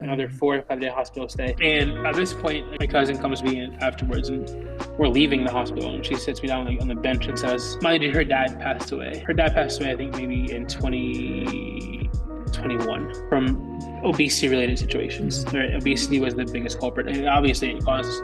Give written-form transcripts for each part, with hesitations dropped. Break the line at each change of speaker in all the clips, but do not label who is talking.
another 4 or 5 day hospital stay. And at this point, my cousin comes to me afterwards, and we're leaving the hospital, and she sits me down on the bench and says, "Mind you, her dad passed away. Her dad passed away, I think maybe in 2021 from obesity-related situations. Right? Obesity was the biggest culprit, and obviously it caused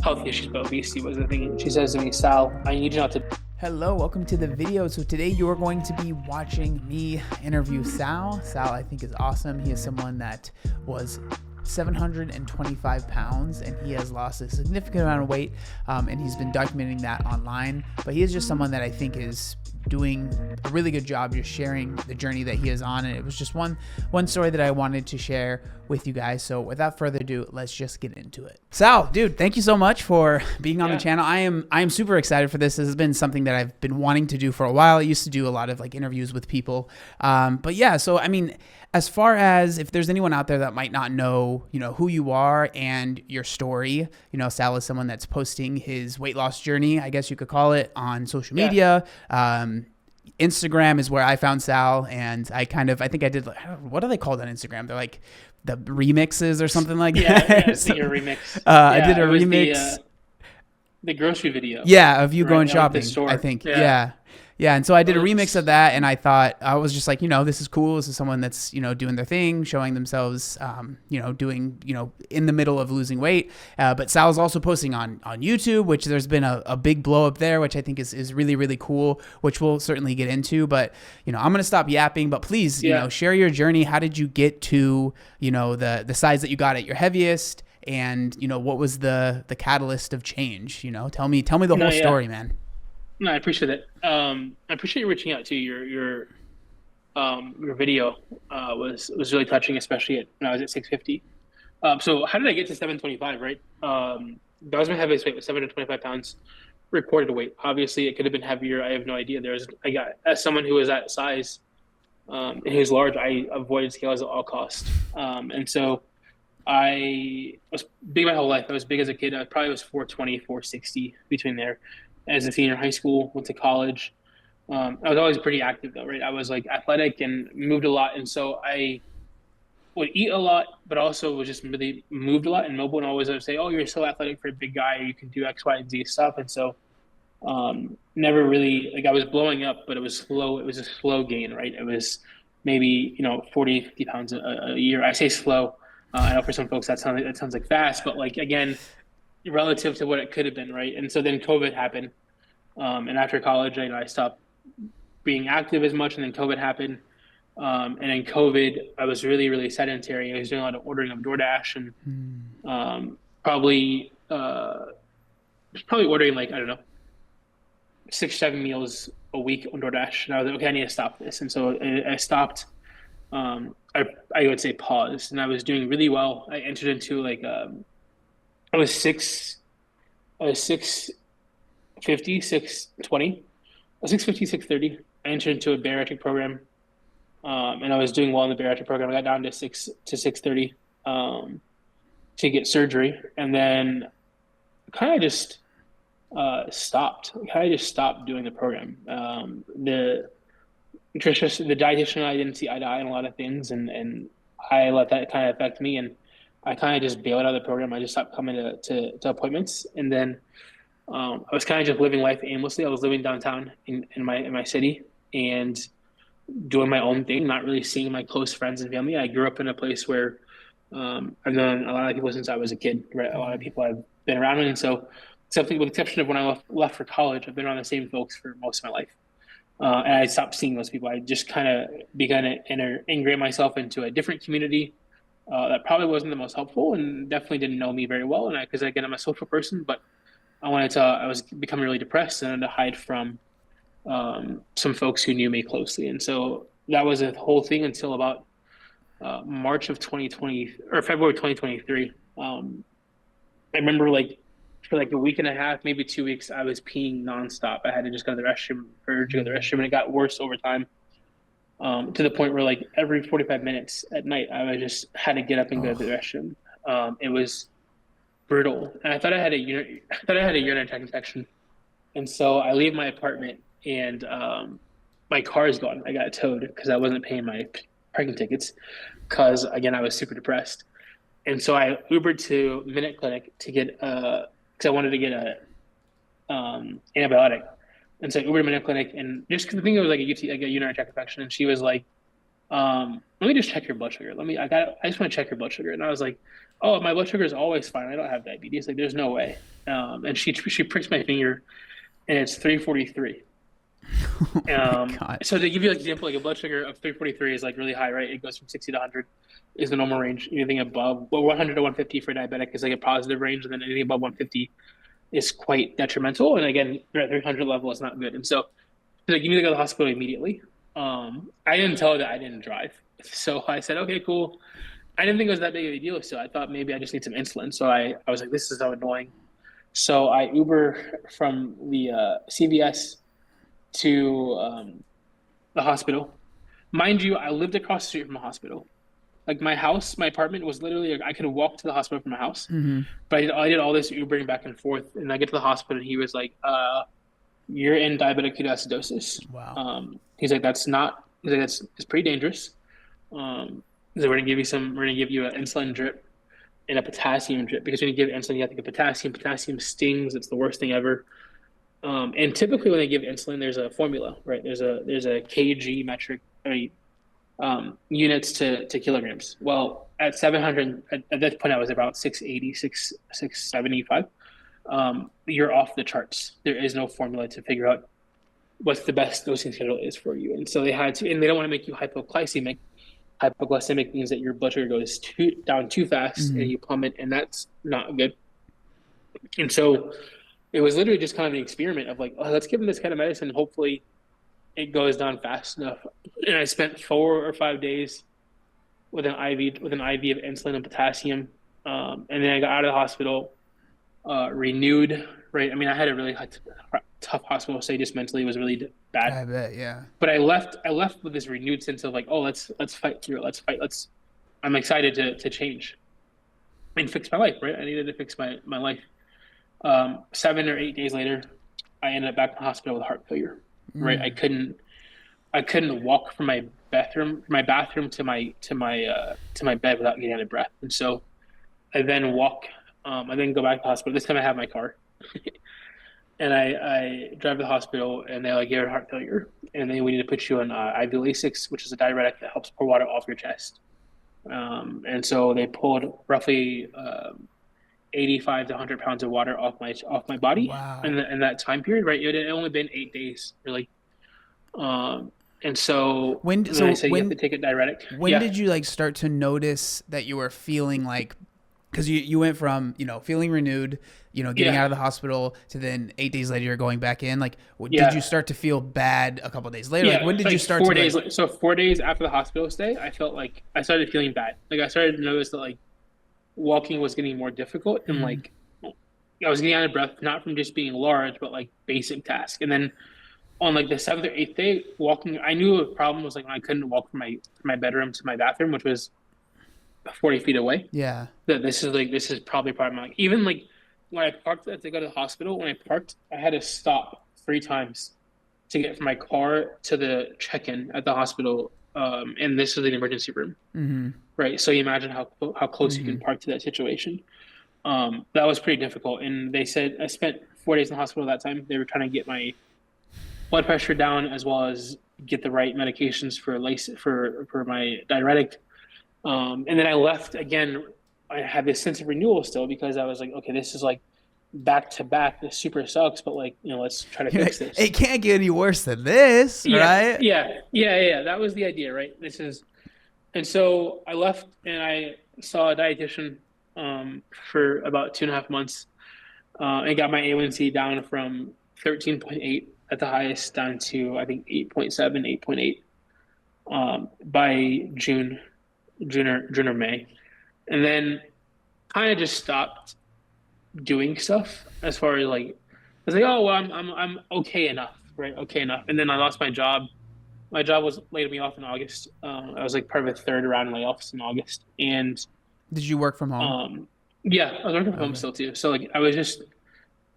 health issues, but obesity was the thing. She says to me, "Sal, I need you not to."
Hello, welcome to the video. So today you are going to be watching me interview Sal. Sal, I think, is awesome. He is someone that was 725 pounds and he has lost a significant amount of weight, and he's been documenting that online. But he is just someone that I think is doing a really good job just sharing the journey that he is on, and it was just one story that I wanted to share with you guys. So without further ado, let's just get into it. Sal, dude, thank you so much for being on the channel. I am super excited for this. This has been something that I've been wanting to do for a while. I used to do a lot of like interviews with people, but yeah. So I mean, as far as if there's anyone out there that might not know, who you are and your story, Sal is someone that's posting his weight loss journey, I guess you could call it, on social media. Instagram is where I found Sal, and I think I did, what are they called on Instagram? They're like the remixes or something like that.
Yeah, I think a remix.
I did a remix.
The grocery video.
Yeah, of you going
Out
shopping,
the store.
I think. Yeah. And so I did a remix of that, and I thought, I was just like, this is cool. This is someone that's, doing their thing, showing themselves, doing, in the middle of losing weight. But Sal's also posting on YouTube, which there's been a big blow up there, which I think is really, really cool, which we'll certainly get into. But, I'm going to stop yapping, but please, share your journey. How did you get to, the size that you got at your heaviest? And, what was the catalyst of change? Tell me the whole story, man.
No, I appreciate it. I appreciate you reaching out to your video. Was really touching, especially when I was at 650. So how did I get to 725? Right. That was my heaviest weight, was 725 pounds recorded weight. Obviously, it could have been heavier. I have no idea. As someone who was that size, and who's large, I avoided scales at all costs. And so I was big my whole life. I was big as a kid. I probably was 420, 460 between there. As a senior in high school, went to college. I was always pretty active though, right? I was like athletic and moved a lot. And so I would eat a lot, but also was just really moved a lot and mobile, and always would say, "Oh, you're so athletic for a big guy. You can do X, Y, and Z stuff." And so never really, I was blowing up, but it was slow. It was a slow gain, right? It was maybe, 40, 50 pounds a year. I say slow. I know for some folks that sounds like fast, but like, again, relative to what it could have been, right? And so then COVID happened, and after college, I stopped being active as much, and then COVID happened, and in COVID, I was really, really sedentary. I was doing a lot of ordering of DoorDash, and probably ordering, like, I don't know, 6-7 meals a week on DoorDash, and I was like, okay, I need to stop this. And so I stopped. I would say paused, and I was doing really well. I entered into I was 650, 620, 650, 630. I entered into a bariatric program, and I was doing well in the bariatric program. I got down to 630 to get surgery, and then kind of just stopped. I just stopped doing the program. The dietitian and I didn't see eye to eye on a lot of things, and I let that kind of affect me, and I kind of just bailed out of the program. I just stopped coming to appointments, and then I was kind of just living life aimlessly. I was living downtown in my city and doing my own thing, not really seeing my close friends and family. I grew up in a place where I've known a lot of people since I was a kid, right? A lot of people I've been around, and so something with the exception of when I left for college, I've been around the same folks for most of my life. And I stopped seeing those people. I just kind of began to ingrain myself into a different community that probably wasn't the most helpful, and definitely didn't know me very well. And because again, I'm a social person, but I was becoming really depressed and to hide from some folks who knew me closely. And so that was a whole thing until about March of 2020 or February 2023. I remember for a week and a half, maybe 2 weeks, I was peeing nonstop. I had to just go to the restroom, and it got worse over time, to the point where every 45 minutes at night, I just had to get up and go to the restroom. It was brutal, and I thought I had a urinary tract infection, and so I leave my apartment, and my car is gone. I got towed because I wasn't paying my parking tickets, because again, I was super depressed. And so I Ubered to Minute Clinic to get because I wanted to get a antibiotic. And so I Ubered to Minute Clinic, and just because the thing was like a like a urinary tract infection, and she was like, let me just check your blood sugar. I just want to check your blood sugar. And I was like, oh, my blood sugar is always fine. I don't have diabetes. Like, there's no way. And she pricks my finger, and it's 343.
Oh my God.
So to give you like an example, like a blood sugar of 343 is like really high, right? It goes from 60 to 100 is the normal range. Anything above, well, 100 to 150 for diabetic is like a positive range, and then anything above 150 is quite detrimental. And again, at 300 level is not good. And so like, you need to go to the hospital immediately. I didn't tell her that I didn't drive. So I said, okay, cool. I didn't think it was that big of a deal. So I thought maybe I just need some insulin. So I was like, this is so annoying. So I Uber from the CVS to the hospital. Mind you, I lived across the street from a hospital. Like my house, my apartment was literally, I could walk to the hospital from my house.
Mm-hmm.
But I did all this Ubering back and forth. And I get to the hospital and he was like, you're in diabetic ketoacidosis.
Wow.
He's like, it's pretty dangerous. So we're gonna give you an insulin drip and a potassium drip because when you give insulin, you have to get potassium. Potassium stings. It's the worst thing ever. And typically when they give insulin, there's a formula, right? There's a kg metric, I mean, units to kilograms. Well, at 700, at that point, I was about 680, 675. You're off the charts. There is no formula to figure out what the best dosing schedule is for you. And so they had to, and they don't want to make you hypoglycemic. Hypoglycemic means that your blood sugar goes down too fast and you plummet, and that's not good. And so it was literally just kind of an experiment of like, oh, let's give them this kind of medicine. Hopefully it goes down fast enough. And I spent 4 or 5 days with an IV of insulin and potassium. And then I got out of the hospital, renewed, right? I mean, I had a really tough hospital stay, just mentally. It was really bad.
I bet, yeah.
But I left with this renewed sense of like, oh, let's fight through it. I'm excited to change and fix my life, right? I needed to fix my life. 7 or 8 days later, I ended up back in the hospital with heart failure, right? I couldn't walk from my bathroom to my bed without getting out of breath. And so I then go back to the hospital. This time I have my car. And I drive to the hospital, and they're like, you have heart failure. And then we need to put you on IV Lasix, which is a diuretic that helps pour water off your chest. And so they pulled roughly 85 to 100 pounds of water off my body.
Wow.
in that time period, right? It had only been 8 days, really. And so
when
you have to take a diuretic.
When did you like start to notice that you were feeling like, because you went from, feeling renewed, getting out of the hospital to then 8 days later you're going back in. Like, did you start to feel bad a couple of days later?
Yeah,
like, when did you start
4
to
days? So 4 days after the hospital stay, I felt like I started feeling bad. Like I started to notice that like walking was getting more difficult, and like I was getting out of breath, not from just being large, but like basic tasks. And then on like the 7th or 8th day, walking, I knew a problem was like when I couldn't walk from my bedroom to my bathroom, which was 40 feet away.
Yeah.
That this is probably part of my, even like when I parked to go to the hospital, when I parked, I had to stop 3 times to get from my car to the check-in at the hospital. And this was an emergency room.
Mm-hmm.
Right. So you imagine how close you can park to that situation. That was pretty difficult. And they said I spent 4 days in the hospital that time. They were trying to get my blood pressure down as well as get the right medications for my diuretic. And then I left again. I had this sense of renewal still because I was like, okay, this is like back to back. This super sucks, but like, let's try to fix this.
It can't get any worse than this, right?
Yeah. That was the idea, right? And so I left and I saw a dietitian for about 2.5 months. And got my A1C down from 13.8 at the highest down to I think 8.7, 8.8 by June or May, and then kind of just stopped doing stuff as far as like I was like, oh well, I'm okay enough, right? Okay enough. And then I lost my job. My job was laid me off in August. I was like part of a 3rd round of layoffs in August. And
did you work from home?
Yeah, I was working from home still too. So like I was just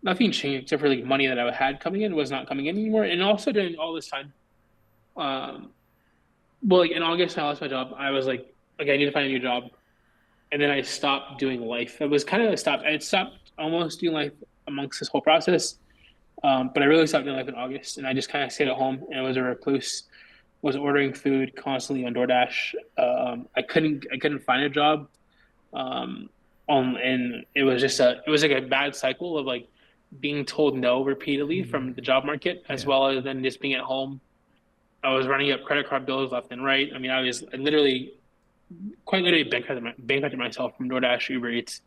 nothing changed except for like money that I had coming in was not coming in anymore. And also during all this time, well, like in August I lost my job. I was like, okay, I need to find a new job. and then I stopped doing life. It was kind of stopped. I had stopped almost doing life amongst this whole process, but I really stopped doing life in August, and I just kind of stayed at home and was a recluse. Was ordering food constantly on DoorDash. I couldn't find a job. Um, and it was just it was like a bad cycle of like being told no repeatedly from the job market, as
Yeah.
well as then just being at home. I was running up credit card bills left and right. I mean, I literally, quite literally bankrupted myself from DoorDash, Uber Eats,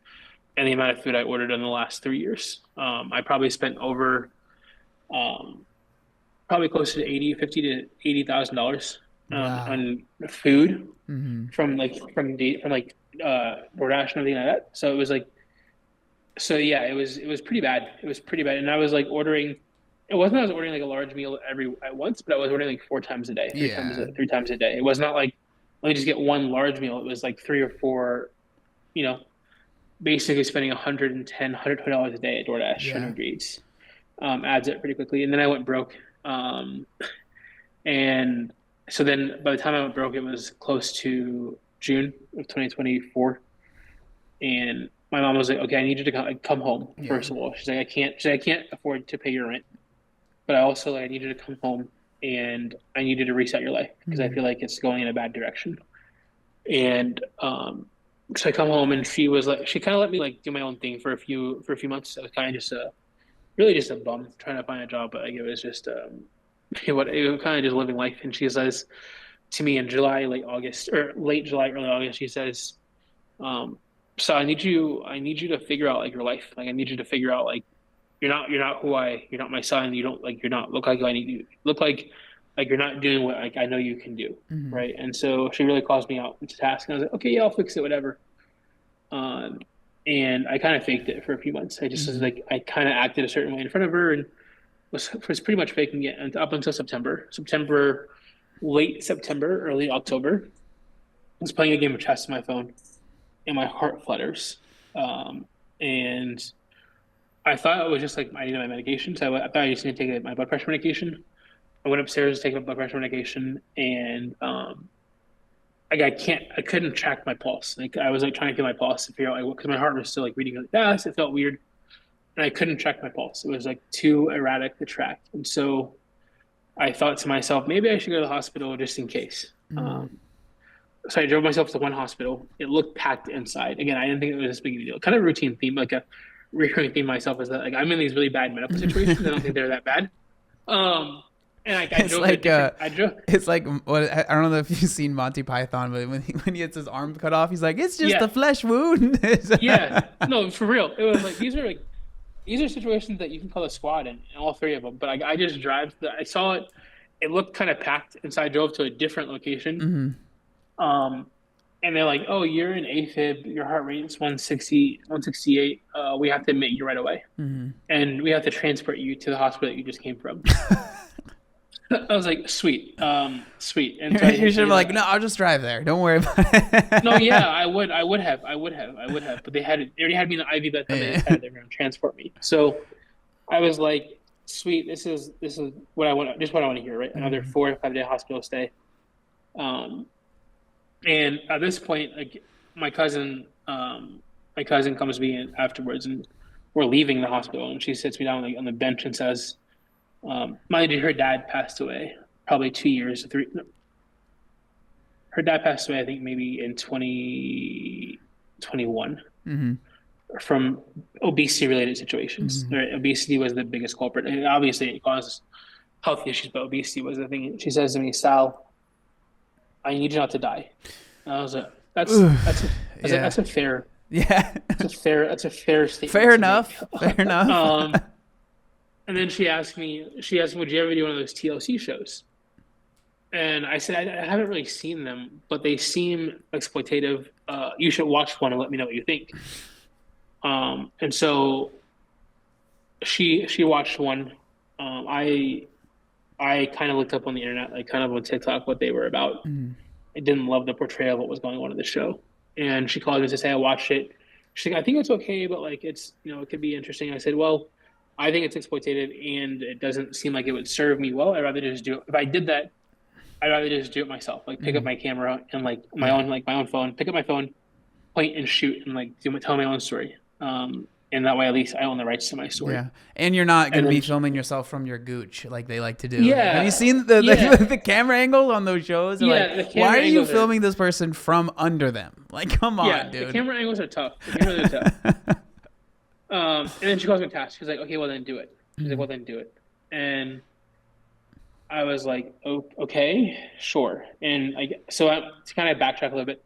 and the amount of food I ordered in the last 3 years. I probably spent over, um, probably close to 80 to $80,000
Wow.
on food
Mm-hmm.
from DoorDash and everything like that. So it was like, so yeah, it was pretty bad. It was pretty bad, and I was like ordering. It wasn't I was ordering like a large meal every at once, but I was ordering like 4 times a day,
Yeah.
3 times a day. It was not like let me just get one large meal. It was like three or four, you know, basically spending 110, $120 a day at DoorDash and
Yeah.
Uber Eats. Adds up pretty quickly, and then I went broke. Um, and so then by the time I went broke, it was close to June of 2024. And my mom was like, "Okay, I need you to come home
Yeah.
first of all." She's like, I can't afford to pay your rent, but I also like, I need you to come home and I need you to reset your life because I
Mm-hmm.
feel like it's going in a bad direction." And so I come home and she was like, she kind of let me like do my own thing for a few months. I was kind of just really just a bum trying to find a job, but like it was just it was kind of just living life. And she says to me in July, late July, early August, she says, um, "So I need you to figure out like your life. Like I need you to figure out like you're not my son. You don't like, you're not look like who I need you look like you're not doing what like I know you can do."
Mm-hmm.
Right. And so she really calls me out into task. And I was like, "Okay, yeah, I'll fix it, whatever." Um, and I kind of faked it for a few months. I just was
Mm-hmm.
like, I kind of acted a certain way in front of her and was pretty much faking it and up until late September, early October. I was playing a game of chess on my phone and my heart flutters. And I thought it was just like I needed my medication. So I thought I just needed to take my blood pressure medication. I went upstairs to take my blood pressure medication, and I couldn't track my pulse. Like I was like trying to feel my pulse to figure out like because my heart was still like beating really fast. It felt weird, and I couldn't track my pulse. It was like too erratic to track, and so I thought to myself, maybe I should go to the hospital just in case.
Mm-hmm.
So I drove myself to one hospital. It looked packed inside. Again, I didn't think it was this big of a deal. Kind of routine theme, like a recurring theme myself is that like I'm in these really bad medical situations. I don't think they're that bad. Um, and like I
It's
drove to a
like
different. I drove.
it's like what I don't know if you've seen Monty Python, but when he gets his arm cut off, he's like, "It's just a
Yeah,
flesh wound."
yeah. No, for real. It was like these are situations that you can call a squad in all three of them. But I just drive. I saw it. It looked kind of packed, and so I drove to a different location.
Mm-hmm.
Um, and they're like, "Oh, you're in AFib. Your heart rate is 160, 168. We have to admit you right away,
Mm-hmm.
and we have to transport you to the hospital that you just came from." I was like, "Sweet, sweet." And so
You should
I
have
did
like,
that.
no, I'll just drive there. Don't worry about
No, yeah,
it.
I would have. But they already had me in the IV by the time they
Yeah.
decided they were going to transport me. So I was like, "Sweet, this is what I want. Just what I want to hear, right? Another
Mm-hmm.
4 or 5 day hospital stay." Um, And at this point, like my cousin, my cousin comes to me in afterwards, and we're leaving the hospital, and she sits me down on the bench and says, "Mind you, her dad passed away probably 2 years, three. No, her dad passed away, I think maybe in 2021
Mm-hmm.
from obesity related situations.
Mm-hmm.
Right? Obesity was the biggest culprit, and obviously it causes health issues, but obesity was the thing. She says to me, "Sal, I need you not to die." And I was like, that's a, I was like,
Yeah. Yeah.
that's a fair statement
Fair
to make.
enough. Fair enough.
Um, and then she asked me, "Would you ever do one of those TLC shows?" And I said, I haven't really seen them, but they seem exploitative. You should watch one and let me know what you think. And so she watched one. I kind of looked up on the internet, like kind of on TikTok, what they were about.
Mm-hmm.
I didn't love the portrayal of what was going on in the show. And she called me to say, "I watched it." She's like, "I think it's okay, but like it's, it could be interesting." I said, "Well, I think it's exploitative and it doesn't seem like it would serve me well. I'd rather just do it. If I did that, I'd rather just do it myself. Like pick up
Mm-hmm.
my camera and like
Yeah.
my own phone, pick up my phone point and shoot and like tell my own story. And that way, at least I own the rights to my story.
Yeah, and you're not going
And
to
then,
be filming yourself from your gooch like they like to do. Have you
yeah,
seen
yeah,
the camera angle on those shows? They're like,
yeah, the
why
camera
are you
angles are,
filming this person from under them? Like, come on,
yeah, the
dude.
camera angles are tough. The cameras are tough. And then she calls me Tash. She's like, okay, well then do it. She's like, well then do it. And I was like, oh, okay, sure. And to kind of backtrack a little bit,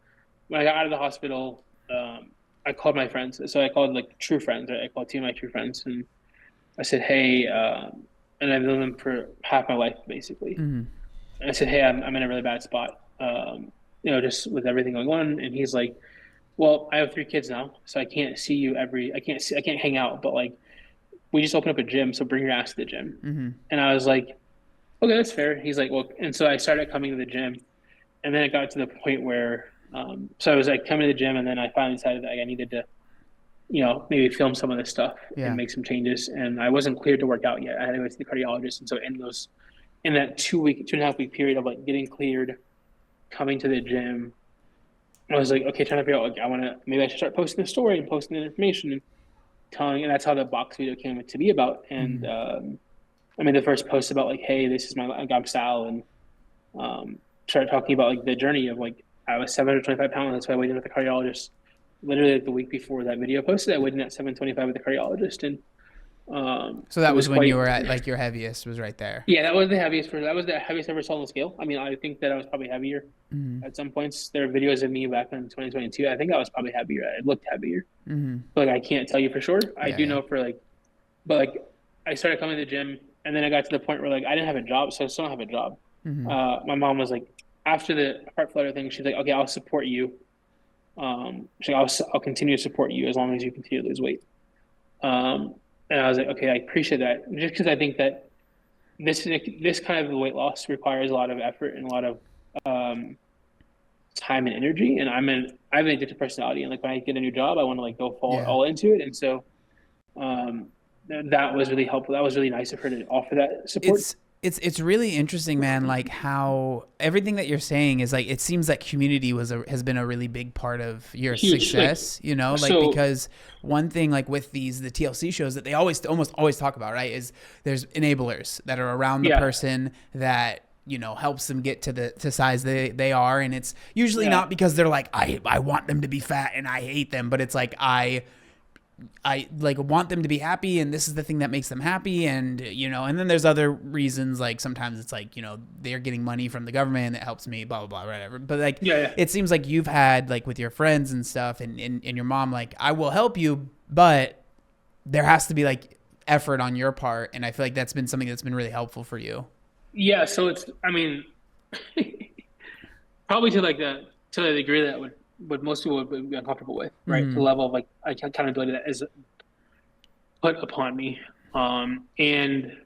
when I got out of the hospital, I called my friends. So I called like true friends. Right? I called two of my true friends, and I said, hey, and I've known them for half my life, basically.
Mm-hmm.
And I said, hey, I'm in a really bad spot, just with everything going on. And he's like, well, I have three kids now, so I can't see you I can't hang out, but like, we just opened up a gym, so bring your ass to the gym.
Mm-hmm.
And I was like, okay, that's fair. He's like, well, and so I started coming to the gym, and then it got to the point where, so I was like coming to the gym, and then I finally decided that I needed to, maybe film some of this stuff and
Yeah.
make some changes. And I wasn't cleared to work out yet. I had to go to the cardiologist, and so in that 2.5 week period of like getting cleared, coming to the gym, I was like, okay, trying to figure out, like, maybe I should start posting the story and posting the information and and that's how the box video came to be about. And
Mm-hmm.
I made the first post about like, hey, this is like, I'm Sal, and started talking about like the journey of like I was 725 pounds. That's why I weighed in with the cardiologist. Literally like, the week before that video posted, I weighed in at 725 with the cardiologist, and
So that
it
was
was
when
quite.
you were at like your heaviest was right there.
Yeah, that was the heaviest I ever saw on the scale. I mean, I think that I was probably heavier
Mm-hmm.
at some points. There are videos of me back in 2022. I think I was probably heavier. I looked heavier,
Mm-hmm.
but like, I can't tell you for sure. I
Yeah,
do
yeah.
know for like, but like I started coming to the gym, and then I got to the point where like I didn't have a job, so I still don't have a job.
Mm-hmm.
My mom was like, after the heart flutter thing, she's like, okay, I'll support you. She's like, I'll continue to support you as long as you continue to lose weight. And I was like, okay, I appreciate that, just because I think that this kind of weight loss requires a lot of effort and a lot of um, time and energy. And I have an addictive personality, and like when I get a new job, I want to like go
Yeah.
all into it. And so um, that was really helpful. That was really nice of her to offer that support.
It's really interesting, man, like how everything that you're saying is like it seems like community has been a really big part of your
Huge, like,
success, like
so
because one thing like with the TLC shows that they almost always talk about, right, is there's enablers that are around the
yeah,
person that helps them get to the size they are, and it's usually
yeah,
not because they're like I want them to be fat and I hate them, but it's like I like want them to be happy, and this is the thing that makes them happy, and and then there's other reasons, like sometimes it's like they're getting money from the government that helps me, blah blah blah, whatever. But like
yeah.
it seems like you've had like with your friends and stuff, and your mom, like I will help you, but there has to be like effort on your part, and I feel like that's been something that's been really helpful for you.
Yeah, so I mean, probably to the degree that would most people would be uncomfortable with, right? To the
Mm-hmm.
level of like accountability that is put upon me. And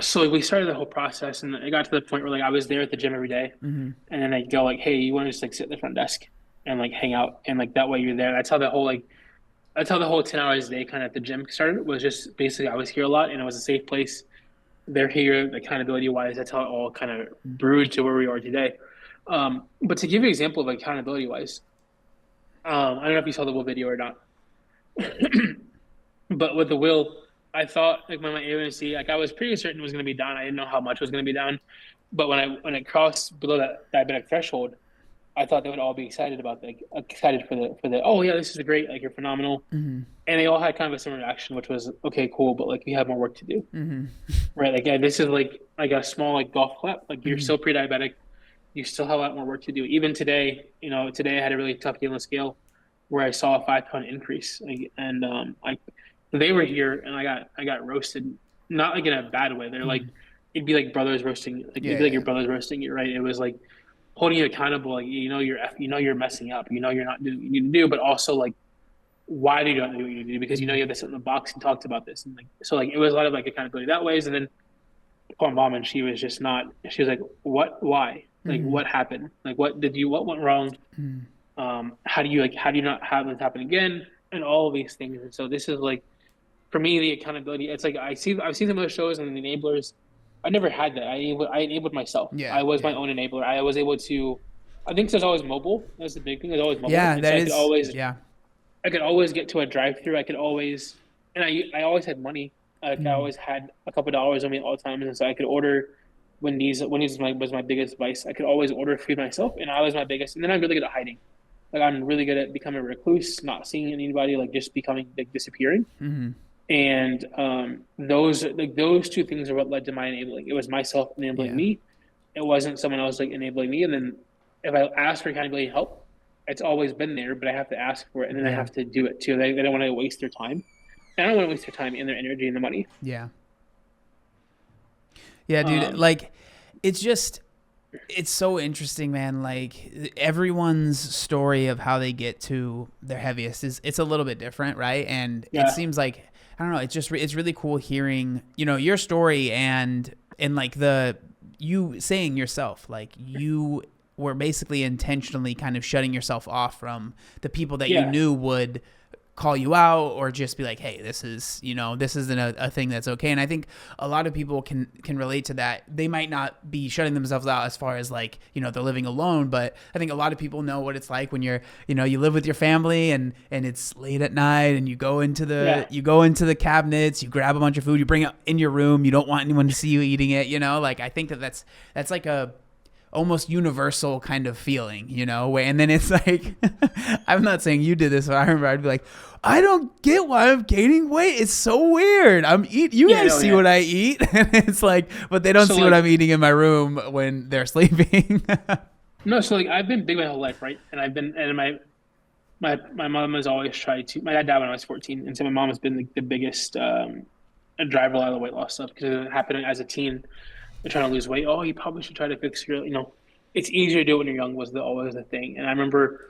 so like, we started the whole process, and it got to the point where like I was there at the gym every day,
Mm-hmm.
and then they'd go like, "Hey, you want to just like sit at the front desk and like hang out, and like that way you're there." That's how the whole 10 hours a day kind of at the gym started. Was just basically I was here a lot, and it was a safe place. They're here, accountability wise. That's how it all kind of brewed to where we are today. But to give you an example of accountability wise, I don't know if you saw the Will video or not, but with the Will, I thought like when my A1C, like I was pretty certain it was going to be down. I didn't know how much was going to be down, but when it crossed below that diabetic threshold, I thought they would all be excited about excited for the oh yeah, this is great, like you're phenomenal,
Mm-hmm.
and they all had kind of a similar reaction, which was okay, cool, but like we have more work to do,
Mm-hmm.
right? Like yeah, this is like a small like golf clap, like you're
Mm-hmm.
still pre-diabetic, you still have a lot more work to do. Even today, today I had a really tough day on the scale where I saw a 5 pound increase, like, and like they were here and I got roasted, not like in a bad way. They're like
Mm-hmm.
it'd be like brothers roasting, like
Yeah,
it'd be like
yeah.
your brothers roasting you, right? It was like holding you accountable, like you're messing up, you're not doing what you need to do, but also like why do you not do what you need to do? Because you have this in the box and talked about this, and like so like it was a lot of like accountability that ways. And then poor mom, and she was just not. She was like, "What? Why? Like,
Mm-hmm.
what happened? Like, what went wrong?
Mm-hmm.
How do you not have this happen again? And all of these things." And so this is like, for me, the accountability. It's like I've seen some of those shows and the enablers. I never had that. I enabled myself.
Yeah,
I was my
yeah.
own enabler. I was able to. I think so. It's always mobile. That's the big thing. It's always mobile,
Yeah,
and so
that is. Yeah.
I could always get to a drive-through. I could always, and I always had money. Like I
Mm,
always had a couple dollars on me at all times, and so I could order Wendy's. Wendy's was my biggest vice. I could always order food myself, and I was my biggest. And then I'm really good at hiding. Like I'm really good at becoming a recluse, not seeing anybody, like just becoming like disappearing.
mm-hmm.
And those two things are what led to my enabling. It was myself enabling
Yeah.
me. It wasn't someone else like enabling me. And then if I ask for accountability help, it's always been there, but I have to ask for it, and then I
Yeah.
have to do it too. They don't want to waste their time. And I don't want to waste their time and their energy and the money.
Yeah. Yeah, dude.
Um,
Like, it's just, it's so interesting, man. Like everyone's story of how they get to their heaviest is it's a little bit different, right? And it
yeah,
seems like I don't know. It's just it's really cool hearing your story and like the you saying yourself like you were basically intentionally kind of shutting yourself off from the people that you
yeah,
knew would call you out or just be like, hey, this isn't a thing that's okay. And I think a lot of people can relate to that. They might not be shutting themselves out as far as like, they're living alone, but I think a lot of people know what it's like when you live with your family and it's late at night and you go into
yeah.
the cabinets, you grab a bunch of food, you bring it in your room, you don't want anyone to see you eating it, like I think that's like a almost universal kind of feeling, and then it's like, I'm not saying you did this, but I remember I'd be like, I don't get why I'm gaining weight. It's so weird. You
Yeah,
guys
no,
see
yeah.
what I eat. And it's like, but they don't
So
see what
like,
I'm eating in my room when they're sleeping.
no, so like I've been big my whole life, right? And I've been, and my mom has always tried to. My dad died when I was 14, and so my mom has been the biggest driver a lot of the weight loss stuff because it happened as a teen. They're trying to lose weight. Oh, you probably should try to fix your. It's easier to do it when you're young was always the thing. And I remember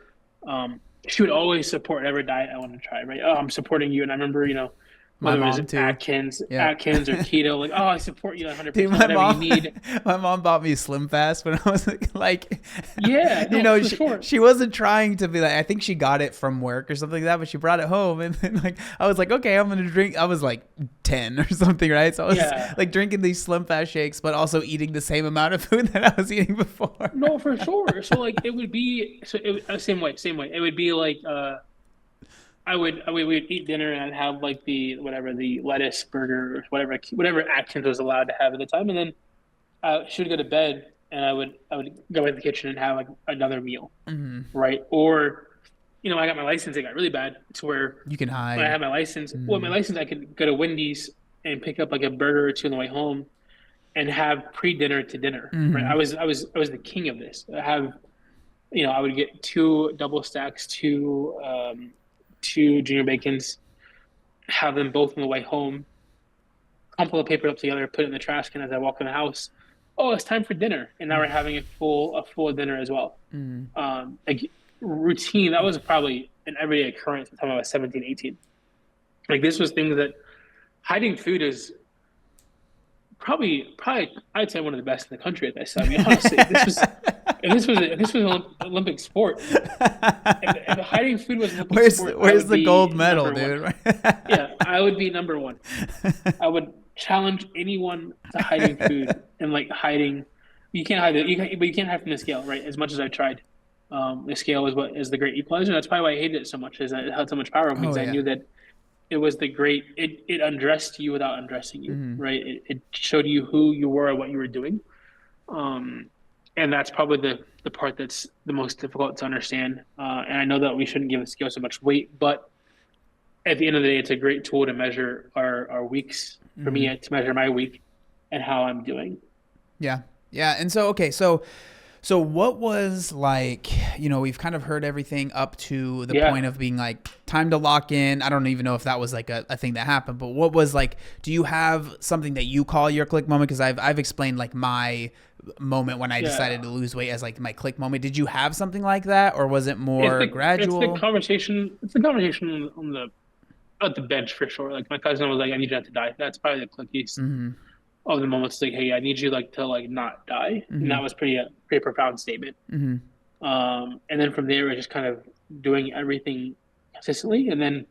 she would always support whatever diet I wanted to try. Right? Oh, I'm supporting you. And I remember,
My
whether it was
mom too.
Atkins,
Yeah.
Atkins or keto, like, oh, I support you
Dude,
100%. Whatever you need.
my mom bought me Slim Fast when I was like,
Yeah, no, for
she,
sure.
she wasn't trying to be like, I think she got it from work or something like that, but she brought it home and then like, I was like, okay, I'm going to drink. I was like 10 or something, right? So I was
Yeah.
like drinking these Slim Fast shakes, but also eating the same amount of food that I was eating before.
No, for sure. So like it would be same way, same way. It would be like we'd eat dinner and I'd have like the lettuce burger or whatever Atkins was allowed to have at the time, and then she would go to bed and I would go in the kitchen and have like another meal,
Mm-hmm.
right? Or I got my license, it got really bad to where
You can
when I
hide.
had my license,
Mm-hmm.
I could go to Wendy's and pick up like a burger or two on the way home and have pre-dinner to dinner, right?
Mm-hmm.
I was the king of this. I would get two double stacks, two junior bacons, have them both on the way home, crumple the paper up together, put it in the trash can as I walk in the house. Oh, it's time for dinner, and now we're having a full dinner as well.
Mm-hmm.
Like routine. That was probably an everyday occurrence by the time I was 17, 18. Like this was things that hiding food is probably I'd say one of the best in the country at this. I mean, honestly, if this was an Olympic sport, if hiding food was an Olympic sport, I
Where's
would
the gold
be
medal,
number one.
dude?
Yeah, I would be number one. I would challenge anyone to hiding food and like hiding. You can't hide it. But you can't hide from the scale, right? As much as I tried, the scale is what is the great equalizer. That's probably why I hated it so much. Is that it had so much power over me
Oh
because I
yeah.
knew that it was the great. It undressed you without undressing you,
Mm-hmm.
right? It showed you who you were and what you were doing. Um, and that's probably the part that's the most difficult to understand. And I know that we shouldn't give the scale so much weight, but at the end of the day, it's a great tool to measure our weeks for
Mm-hmm.
me to measure my week and how I'm doing.
Yeah. Yeah. And so, okay. So what was like, we've kind of heard everything up to the
Yeah,
point of being like time to lock in. I don't even know if that was like a thing that happened, but what was like, do you have something that you call your click moment? Cause I've explained like my moment when I decided
yeah.
to lose weight as like my click moment. Did you have something like that or was it
It's
more
the
gradual?
conversation. It's the conversation on the at the bench for sure. Like my cousin was like, "I need you not to die." That's probably the clickiest
Mm-hmm.
of the moments. Like, "Hey, I need you like to like not die," and
Mm-hmm.
that was pretty profound statement.
Mm-hmm.
And then from there, we're just kind of doing everything consistently, and then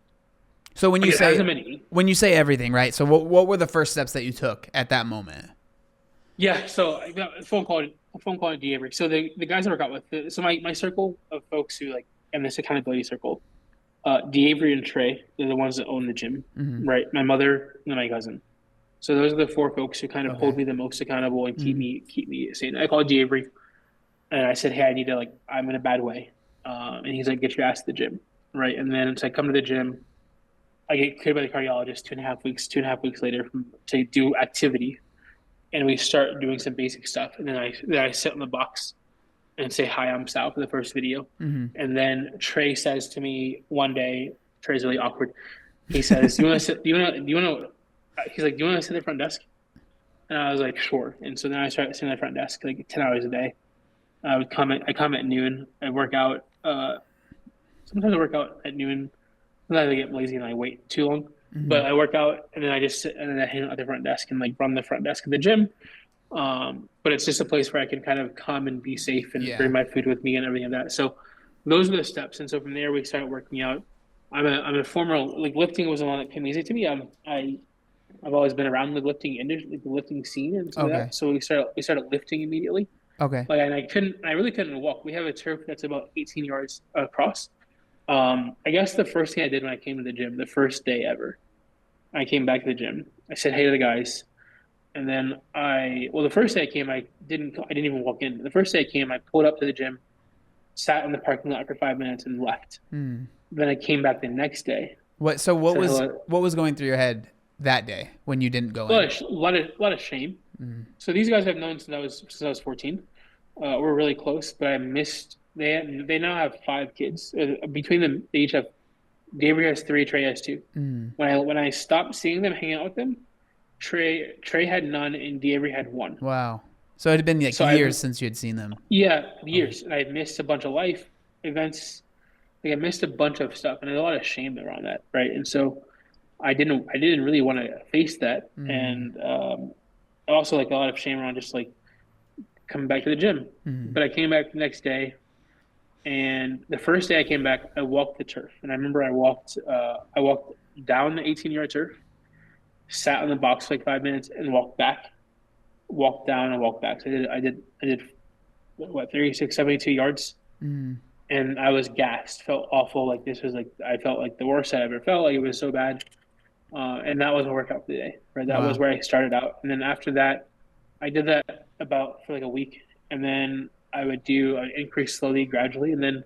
So when
like
you
it
say,
hasn't been.
when you say everything, right? So what were the first steps that you took at that moment?
Yeah, so I got a phone call to Avery. So the guys I work out with, so my circle of folks who like in this accountability circle, Avery and Trey, they're the ones that own the gym,
Mm-hmm.
right? My mother and my cousin. So those are the four folks who kind of
Okay.
hold me the most accountable and
Mm-hmm.
keep me sane. I called Avery and I said, hey, I need to like I'm in a bad way, and he's like, get your ass to the gym, right? And then so I come to the gym. I get cleared by the cardiologist 2.5 weeks. 2.5 weeks later, to do activity, and we start doing some basic stuff. And then I sit in the box and say, "Hi, I'm Sal" for the first video.
Mm-hmm.
And then Trey says to me one day, Trey's really awkward. He says, "Do you want to sit? Do you want to?" He's like, "Do you want to sit at the front desk?" And I was like, "Sure." And so then I started sitting at the front desk like 10 hours a day. I come at noon. I work out. Sometimes I work out at noon. Sometimes I get lazy and I wait too long.
Mm-hmm.
But I work out and then I just sit and then I hang out at the front desk and like run the front desk of the gym. But it's just a place where I can kind of come and be safe and
Yeah.
bring my food with me and everything like that. So those are the steps. And so from there we started working out. I'm a former like lifting was the one that came easy to me. I've always been around the lifting industry, like the lifting scene and stuff like
Okay.
that. So we started lifting immediately.
Okay.
Like and I really couldn't walk. We have a turf that's about 18 yards across. I guess the first thing I did when I came to the gym, the first day ever, I came back to the gym. I said hey to the guys. And then the first day I came, I didn't even walk in. The first day I came, I pulled up to the gym, sat in the parking lot for 5 minutes, and left.
Mm.
Then I came back the next day,
What? So
said hello.
what was going through your head that day when you didn't go
A lot
in?
of, a lot of shame.
Mm.
So these guys I've known since I was 14. We're really close, but I missed. They now have 5 kids. Between them, they each have. Gabriel has 3. Trey has 2.
Mm.
When I stopped seeing them, hanging out with them, Trey had none, and Gabriel had 1.
Wow. So it had been like
So I
years since you had seen them.
Yeah,
Okay.
years. And I missed a bunch of life events. Like I missed a bunch of stuff, and there's a lot of shame around that, right? And so I didn't really want to face that,
Mm.
and also like a lot of shame around just like coming back to the gym.
Mm.
But I came back the next day, and the first day I came back, I walked the turf, and I remember I walked down the 18-yard turf, sat in the box for like 5 minutes, and walked back, walked down, and walked back. So I did what 36, 72 yards,
Mm.
and I was gassed. Felt awful. Like this was like I felt like the worst I ever felt. Like it was so bad. And that was a workout for the day. Right, that was
Wow.
where I started out. And then after that, I did that about for like a week, and then I would do an increase slowly, gradually, and then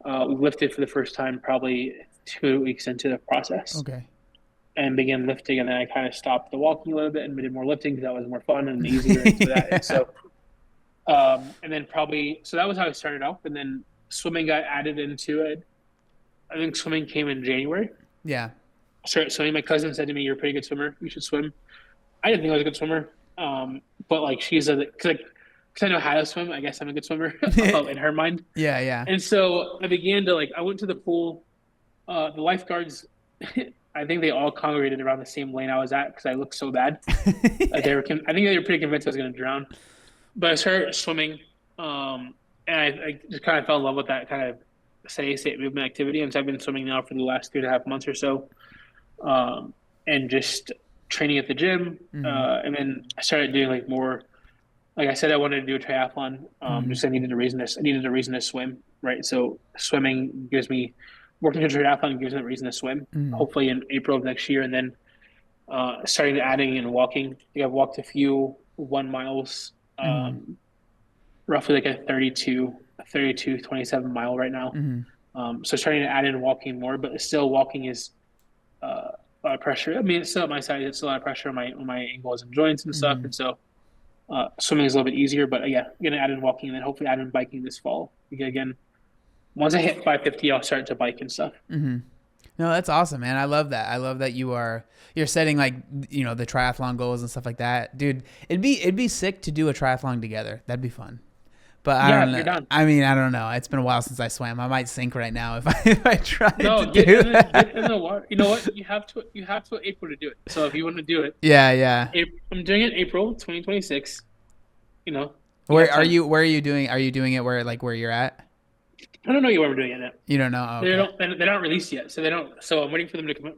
we lifted for the first time probably 2 weeks into the process,
Okay.
and began lifting. And then I kind of stopped the walking a little bit and did more lifting because that was more fun and easier and so that. And
Yeah.
so and then probably so that was how I started off, and then swimming got added into it. I think swimming came in January.
Yeah.
I started swimming. My cousin said to me, "You're a pretty good swimmer. You should swim." I didn't think I was a good swimmer, but like she's a because I know how to swim. I guess I'm a good swimmer in her mind.
Yeah. Yeah.
And so I began to like I went to the pool. The lifeguards, I think they all congregated around the same lane I was at because I looked so bad. Like they were, I think they were pretty convinced I was going to drown. But I started swimming, and I just kind of fell in love with that kind of steady state movement activity. And so I've been swimming now for the last 3.5 months or so, and just training at the gym.
Mm.
And then I started doing like more. Like I said, I wanted to do a triathlon.
Mm.
Just I needed a reason to swim, right? So swimming gives me working a triathlon gives me a reason to swim.
Mm.
Hopefully in April of next year, and then starting to adding and walking. I think I've walked a few 1 miles,
Mm.
roughly like a 27 mile right now.
Mm.
So starting to add in walking more, but still walking is a lot of pressure. I mean, it's still at my size. It's a lot of pressure on my ankles and joints and stuff.
Mm.
And so swimming is a little bit easier. But yeah, I'm gonna add in walking and then hopefully add in biking this fall. Because again, once I hit 550, I'll start to bike and stuff.
Mm-hmm. No, that's awesome, man. I love that. I love that you're setting like the triathlon goals and stuff like that, dude. It'd be sick to do a triathlon together. That'd be fun. But I
Yeah,
don't
if you're
know.
done.
I mean, I don't know. It's been a while since I swam. I might sink right now if I tried to
No,
do
get in
that.
the water. You know what? You have to April to do it. So if you want to do it,
Yeah, yeah.
I'm doing it April 2026. You know, you
Where
have
are
time.
you? Where are you doing? Are you doing it where you're at?
I don't know where we're doing it yet.
You don't know? Oh,
They
okay.
don't. They're not released yet, so they don't. So I'm waiting for them to come.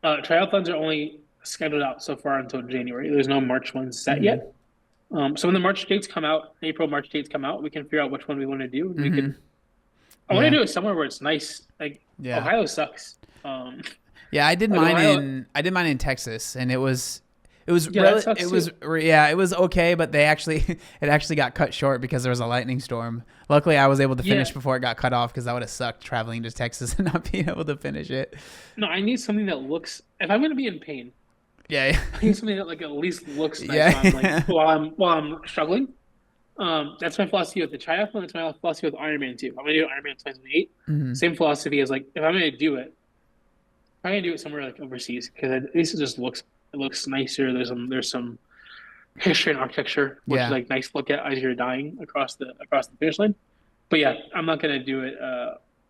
Triathlons are only scheduled out so far until January. There's no March ones set
Mm-hmm.
yet. So when the March dates come out, March dates come out, we can figure out which one we want to do, and we
Mm-hmm.
can. I want to
Yeah.
do it somewhere where it's nice. Like
Yeah.
Ohio sucks. Um,
Yeah, I did
like
mine
Ohio,
in Texas, and
yeah, that sucks too.
it was okay, but they actually it actually got cut short because there was a lightning storm. Luckily, I was able to
Yeah,
finish before it got cut off because that would have sucked traveling to Texas and not being able to finish it.
no, I need something that looks. If I'm going to be in pain,
Yeah,
I need something that like at least looks nice
yeah,
while I'm struggling. That's my philosophy with the triathlon. That's my philosophy with Ironman too. I'm gonna do Ironman 2028.
hmm
Same philosophy as like if I'm gonna do it, I'm gonna do it somewhere like overseas because at least it looks nicer. There's some history and architecture, which is
yeah,
like nice to look at as you're dying across the finish line. But yeah, I'm not gonna do it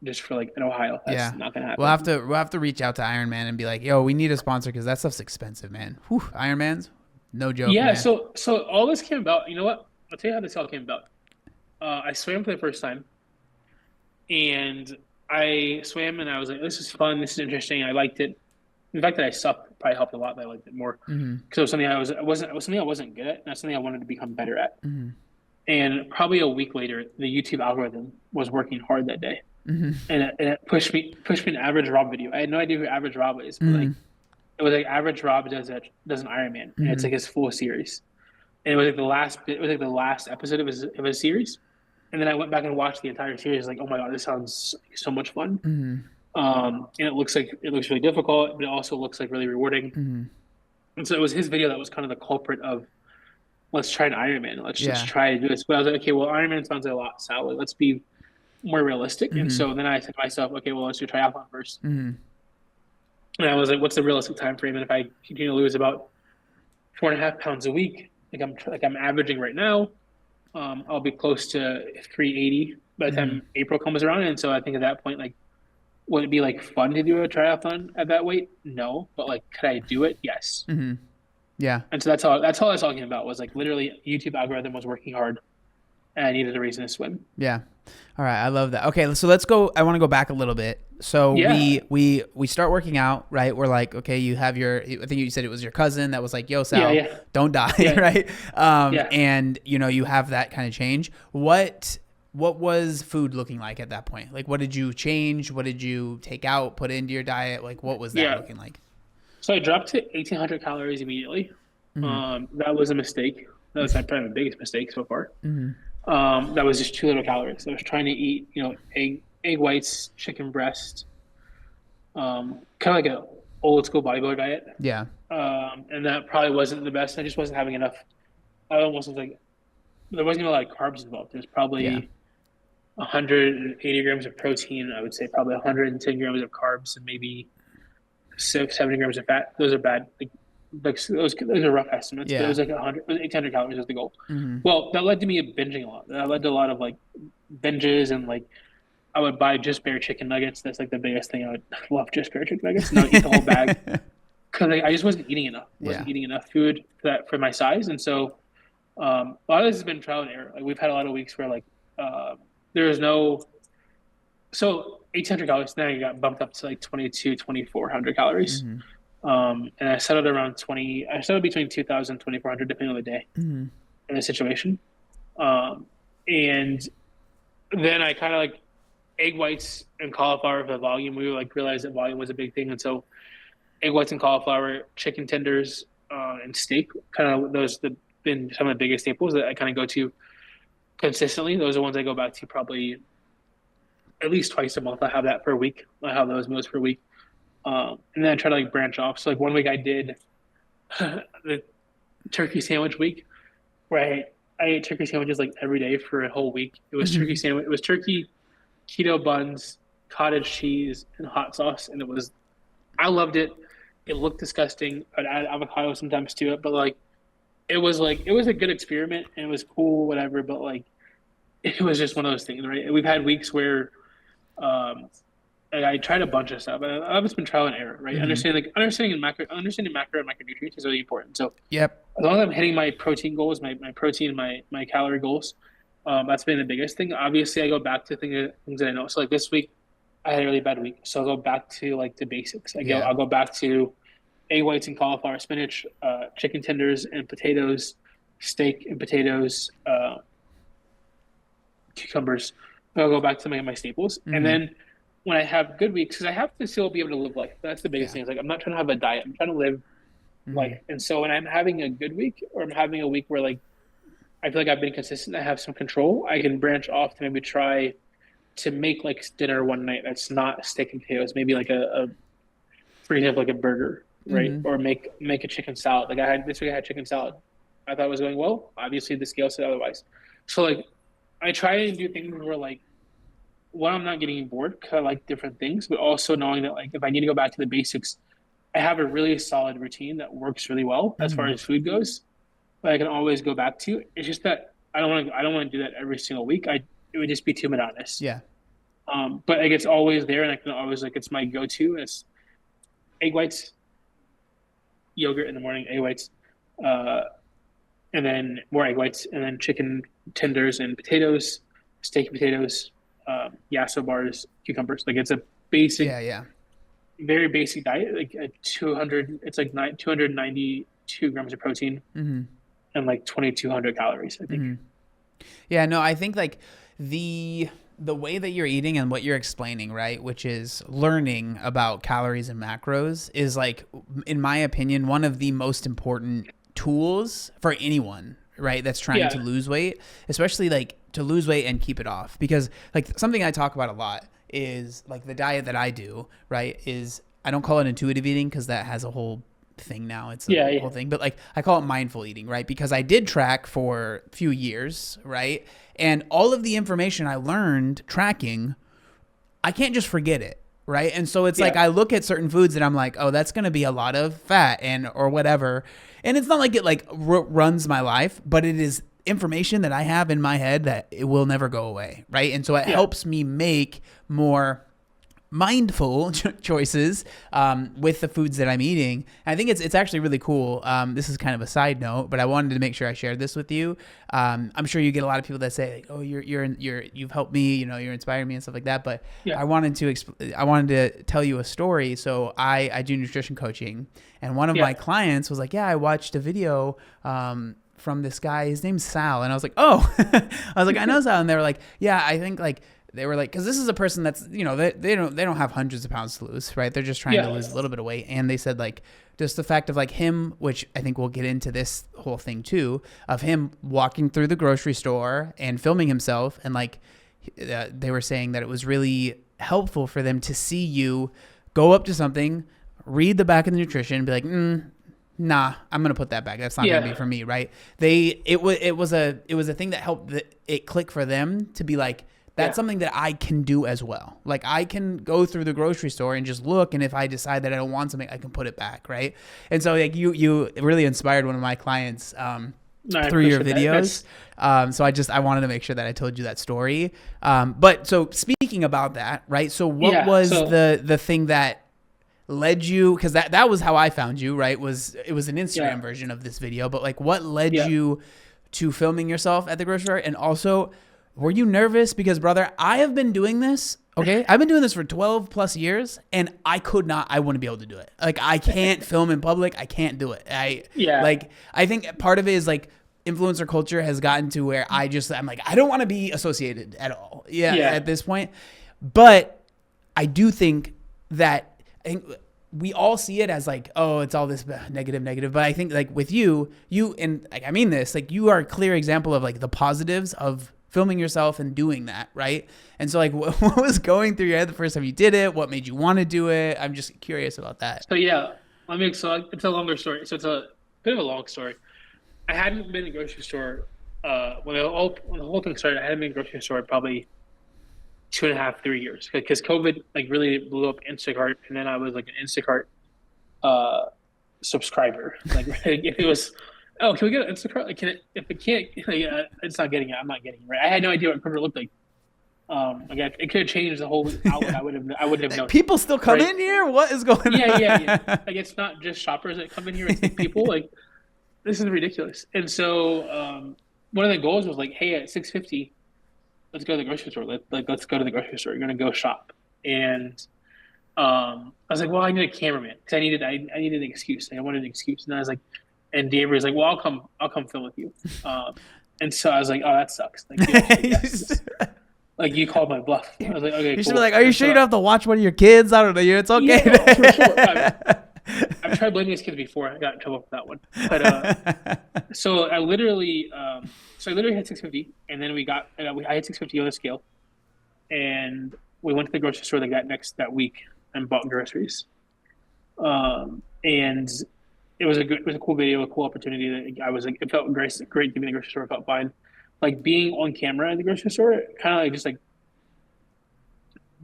just for like in Ohio. That's
yeah.
not gonna happen.
We'll have to reach out to Ironman and be like, yo, we need a sponsor because that stuff's expensive, man. Whew, Ironman's no joke,
Yeah,
man.
so all this came about. You know what? I'll tell you how this all came about. I swam for the first time, and I swam, and I was like, "This is fun. This is interesting. I liked it." The fact that I sucked probably helped a lot. But I liked it more
hmm
because it was something it was something I wasn't good at, and that's something I wanted to become better at.
hmm
And probably a week later, the YouTube algorithm was working hard that day,
hmm
and it pushed me an Average Rob video. I had no idea who Average Rob is, but like
hmm
it was like Average Rob does an Ironman, and it's
hmm
like his full series. And it was like the last bit. It was like the last episode of his series. And then I went back and watched the entire series. Like, oh my god, this sounds so much fun.
hmm
And it looks really difficult, but it also looks like really rewarding.
hmm
And so it was his video that was kind of the culprit of let's try an Ironman. Let's just
Yeah.
try to do this. But I was like, okay, well, Ironman sounds like a lot. So like, let's be more realistic. And
hmm
so then I said to myself, okay, well, let's do triathlon first.
hmm
And I was like, what's the realistic time frame? And if I continue to lose about 4.5 pounds a week, like I'm averaging right now, I'll be close to 380 by the
hmm
time April comes around. And so I think at that point, like, would it be like fun to do a triathlon at that weight? No, but like, could I do it? Yes.
hmm Yeah.
And so that's all I was talking about was like literally YouTube algorithm was working hard, and I needed a reason to swim.
Yeah. All right. I love that. Okay. So let's go. I want to go back a little bit. So
Yeah,
we start working out, right? We're like, okay, you have I think you said it was your cousin that was like, yo,
yeah,
Sal,
yeah,
don't die.
yeah,
Right.
yeah,
And you have that kind of change. What was food looking like at that point? Like, what did you change? What did you take out, put into your diet? Like, what was that
yeah.
looking like?
So I dropped to 1,800 calories immediately.
Mm-hmm.
That was a mistake. That was probably my biggest mistake so far.
Mm-hmm.
That was just too little calories. I was trying to eat, egg whites, chicken breast, kind of like an old school bodybuilder diet.
Yeah.
And that probably wasn't the best. I just wasn't having enough. I almost was like, there wasn't even a lot of carbs involved. There's
Yeah.
probably 180 grams of protein. I would say probably 110 grams of carbs and maybe 70 grams of fat. Those are bad. Like those are rough estimates. But it
Yeah.
was like 100, 800 calories was the goal.
Mm-hmm.
Well, that led to me binging a lot. That led to a lot of like binges and like I would buy just bare chicken nuggets. That's like the biggest thing. I would love just bare chicken nuggets. And I would eat the whole bag because I just wasn't eating enough.
Yeah.
Wasn't eating enough food for my size. And so a lot of this has been trial and error. Like we've had a lot of weeks where like there is no. So 1,800 calories. Then I got bumped up to like 2,400 calories.
Mm-hmm.
And I settled around 20. I settled between 2,000 and 2,400 depending on the day
Mm-hmm.
and the situation. And then I kind of like egg whites and cauliflower for the volume. We like realized that volume was a big thing, and so egg whites and cauliflower, chicken tenders, and steak. Kind of those have been some of the biggest staples that I kind of go to consistently. Those are ones I go back to probably at least twice a month. I have that for a week. I have those meals for a week, and then I try to like branch off. So like one week I did the turkey sandwich week, where I ate turkey sandwiches like every day for a whole week. It was turkey sandwich. It was turkey, keto buns, cottage cheese, and hot sauce, and I loved it. It looked disgusting. I'd add avocado sometimes to it, but like it was a good experiment and it was cool, whatever. But like it was just one of those things, right? We've had weeks where um, I tried a bunch of stuff. I've just been trial and error, right?
Mm-hmm.
Understanding macro and micronutrients is really important. So
Yep.
as long as I'm hitting my protein goals, my protein, my calorie goals, that's been the biggest thing. Obviously, I go back to things that I know. So like this week, I had a really bad week, so I'll go back to like the basics.
Yeah.
I'll go back to egg whites and cauliflower, spinach, chicken tenders and potatoes, steak and potatoes, cucumbers. I'll go back to my staples. And
Mm-hmm.
then when I have good weeks, because I have to still be able to live life. That's the biggest
Yeah.
thing. It's like I'm not trying to have a diet. I'm trying to live
Mm-hmm.
life. And so when I'm having a good week or I'm having a week where like I feel like I've been consistent, I have some control, I can branch off to maybe try to make like dinner one night that's not steak and potatoes, maybe like for example, like a burger, right?
Mm-hmm.
Or make a chicken salad. Like I had this week, I had chicken salad. I thought it was going well. Obviously, the scale said otherwise. So like, I try and do things where like, one, I'm not getting bored because I like different things, but also knowing that like if I need to go back to the basics, I have a really solid routine that works really well as far
Mm-hmm.
as food goes. But I can always go back to. It's just that I don't want to do that every single week. It would just be too monotonous.
Yeah.
But like it's always there, and I can always like it's my go-to. It's egg whites, yogurt in the morning, egg whites, uh, and then more egg whites, and then chicken tenders and potatoes, steak potatoes, yasso bars, cucumbers. Like it's a
Yeah.
basic,
Yeah.
very basic diet. Like a 200, it's like 292 grams of protein
Mm-hmm.
and like 2,200 calories, I think.
Mm-hmm. Yeah, no, I think like the way that you're eating and what you're explaining, right, which is learning about calories and macros is like in my opinion one of the most important tools for anyone, right, that's trying to
Yeah,
lose weight, especially like to lose weight and keep it off. Because like something I talk about a lot is like the diet that I do, right, is I don't call it intuitive eating because that has a whole thing now. It's a
yeah,
whole
yeah,
thing, but like I call it mindful eating, right? Because I did track for a few years, right? And all of the information I learned tracking, I can't just forget it, right? And so it's like
yeah,
I look at certain foods and I'm like, oh, that's going to be a lot of fat and or whatever. And it's not like it like runs my life, but it is information that I have in my head that it will never go away, right? And so it
yeah,
helps me make more mindful choices with the foods that I'm eating. And I think it's actually really cool. This is kind of a side note, but I wanted to make sure I shared this with you. I'm sure you get a lot of people that say, like, "Oh, you've helped me. You know, you're inspiring me and stuff like that." But
yeah,
I wanted to tell you a story. So I do nutrition coaching, and one of
yeah,
my clients was like, "Yeah, I watched a video." From this guy, his name's Sal, and I was like, "Oh," I was like, "I know Sal," and they were like, "Yeah, I think like." They were like, because this is a person that's, you know, they don't have hundreds of pounds to lose, right? They're just trying to
yeah,
lose a little bit of weight. And they said like just the fact of like him, which I think we'll get into this whole thing too, of him walking through the grocery store and filming himself, and like they were saying that it was really helpful for them to see you go up to something, read the back of the nutrition, be like, nah, I'm gonna put that back. That's not gonna be
yeah,
for me, right? It was a thing that helped it click for them to be like, that's
yeah.
something that I can do as well. Like I can go through the grocery store and just look, and if I decide that I don't want something, I can put it back, right? And so like you really inspired one of my clients
No, I
through your
appreciate that.
videos. So I wanted to make sure that I told you that story. But so speaking about that, right? So what
Yeah.
was
So
the thing that led you, because that was how I found you, right? It was an
yeah,
Instagram version of this video, but like what led
yeah,
you to filming yourself at the grocery store? And also, were you nervous? Because brother, I have been doing this. Okay, I've been doing this for 12 plus years, and I wouldn't be able to do it. Like I can't film in public. I can't do it.
yeah,
I think part of it is like influencer culture has gotten to where I'm like, I don't want to be associated at all. Yeah,
yeah,
at this point. But I do think that I think we all see it as like, oh, it's all this negative. But I think like with you and like I mean this, like you are a clear example of like the positives of filming yourself and doing that, right? And so like what was going through your head the first time you did it? What made you want to do it? I'm just curious about that.
so yeah, it's a longer story. So it's a bit of a long story. I hadn't been in a grocery store when the whole thing started. I hadn't been in a grocery store probably 2.5, 3 years because COVID like really blew up Instacart, and then I was like an Instacart uh subscriber. Like if it was, oh, can we get an Instacart? Like, if it can't, like, it's not getting it. I'm not getting it. Right. I had no idea what Kroger looked like. Like it could have changed the whole outlet. I wouldn't have known.
People still come
Right.
in here? What is going
Yeah,
on?
yeah, yeah. Like it's not just shoppers that come in here. It's like people. Like this is ridiculous. And so one of the goals was like, hey, at 6:50, let's go to the grocery store. Let's go to the grocery store. You're gonna go shop. And I was like, well, I need a cameraman because I needed an excuse. I wanted an excuse, and I was like, and Dave was like, well, I'll come film with you. And so I was like, oh, that sucks. Like you actually yes, like you called my bluff. I was like, okay,
You should be
cool.
like, are you
And
sure you
so
don't have to watch one of your kids? I don't know. It's okay.
yeah, no, for sure. I've tried blaming these kids before. I got in trouble for that one. But so I literally had 650, and then I had 650 on the scale, and we went to the grocery store that week and bought groceries. And it was a cool video, a cool opportunity. That I was like, it felt great giving the grocery store. It felt fine, like being on camera in the grocery store, kind of like just like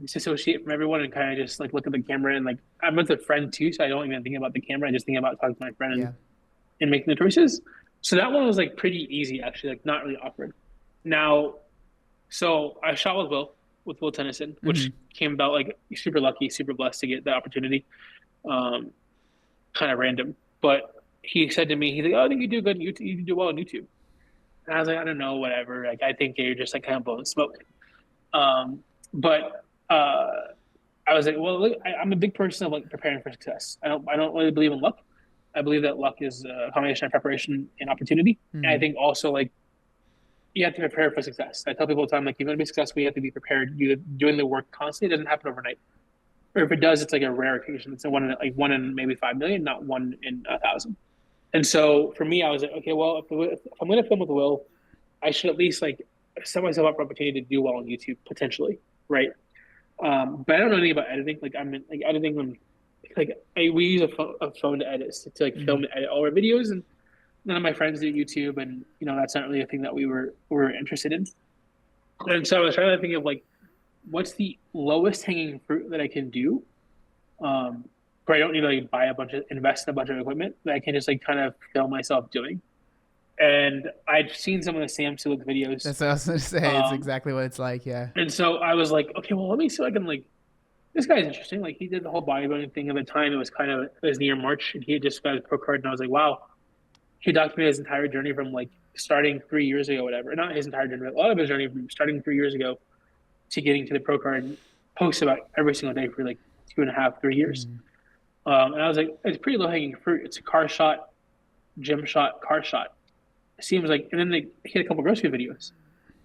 disassociate from everyone and kind of just like look at the camera and like I'm with a friend too, so I don't even think about the camera. I just think about talking to my friend
Yeah.
and making the choices. So that one was like pretty easy actually, like not really awkward. Now, so I shot with Will Tennyson, which came about like super lucky, super blessed to get the opportunity. Um, Kind of random, but he said to me, he's like, "Oh, I think you do good. You do well on YouTube." And I was like, "I don't know, whatever. Like, I think you're just like kind of blowing smoke." Um, but I was like, "Well, look, I'm a big person of like preparing for success. I don't really believe in luck. I believe that luck is a combination of preparation and opportunity. And I think also like you have to prepare for success. I tell people all the time, like, if you want to be successful, you have to be prepared. You doing the work constantly. It doesn't happen overnight. Or if it does, it's like a rare occasion. It's a one in maybe 5 million, not one in 1,000. And so for me, I was like, okay, well, if I'm going to film with Will, I should at least like set myself up for opportunity to do well on YouTube potentially, right? But I don't know anything about editing. Like I'm like editing on we use a phone to edit to like film and edit all our videos, and none of my friends do YouTube, and that's not really a thing that we were interested in. And so I was trying to think of like what's the lowest hanging fruit that I can do, where I don't need to like invest in a bunch of equipment that I can just like kind of film myself doing. And I'd seen some of the Sam Sulek videos.
That's what I was going to say. It's
Um,
exactly what it's like. Yeah.
and so I was like, okay, well, let me see if I can like, this guy's interesting. Like he did the whole bodybuilding thing at the time. It was near March and he had just got his pro card. And I was like, wow, he documented his entire journey from like starting 3 years ago, whatever. Not his entire journey, but a lot of his journey from starting 3 years ago to getting to the pro card and posts about every single day for like 2.5, 3 years. And I was like, it's pretty low hanging fruit. It's a car shot, gym shot, car shot. It seems like, and then he had a couple grocery videos.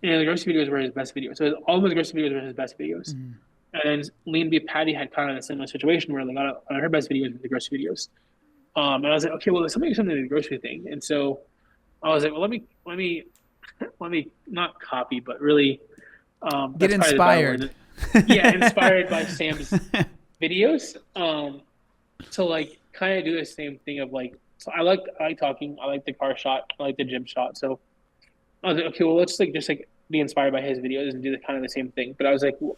And the grocery videos were his best videos. So all of his grocery videos were his best videos. And then Lean Beef Patty had kind of a similar situation where like her best videos were the grocery videos. And I was like, okay, well, there's something to the grocery thing. And so I was like, well, let me not copy, but really
Get inspired.
Yeah, inspired by Sam's videos. To like kind of do the same thing of like, so I like talking, I like the car shot, I like the gym shot. So I was like, okay, well, let's like just like be inspired by his videos and do the kind of the same thing. But I was like, well,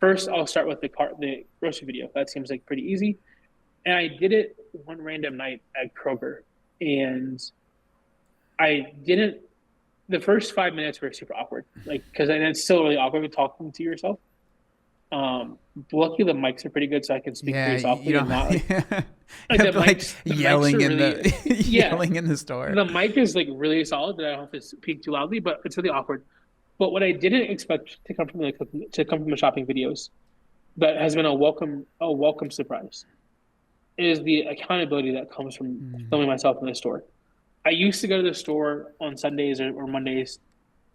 first I'll start with the grocery video. That seems like pretty easy. And I did it one random night at Kroger, and I didn't. The first 5 minutes were super awkward, like because it's still really awkward talking to yourself. Luckily the mics are pretty good, so I can speak pretty softly
you don't,
and not
the yelling in really, yelling in the store.
The mic is like really solid, but I don't have to speak too loudly. But it's really awkward. But what I didn't expect to come from the shopping videos, that has been a welcome surprise, is the accountability that comes from filming myself in the store. I used to go to the store on Sundays or Mondays,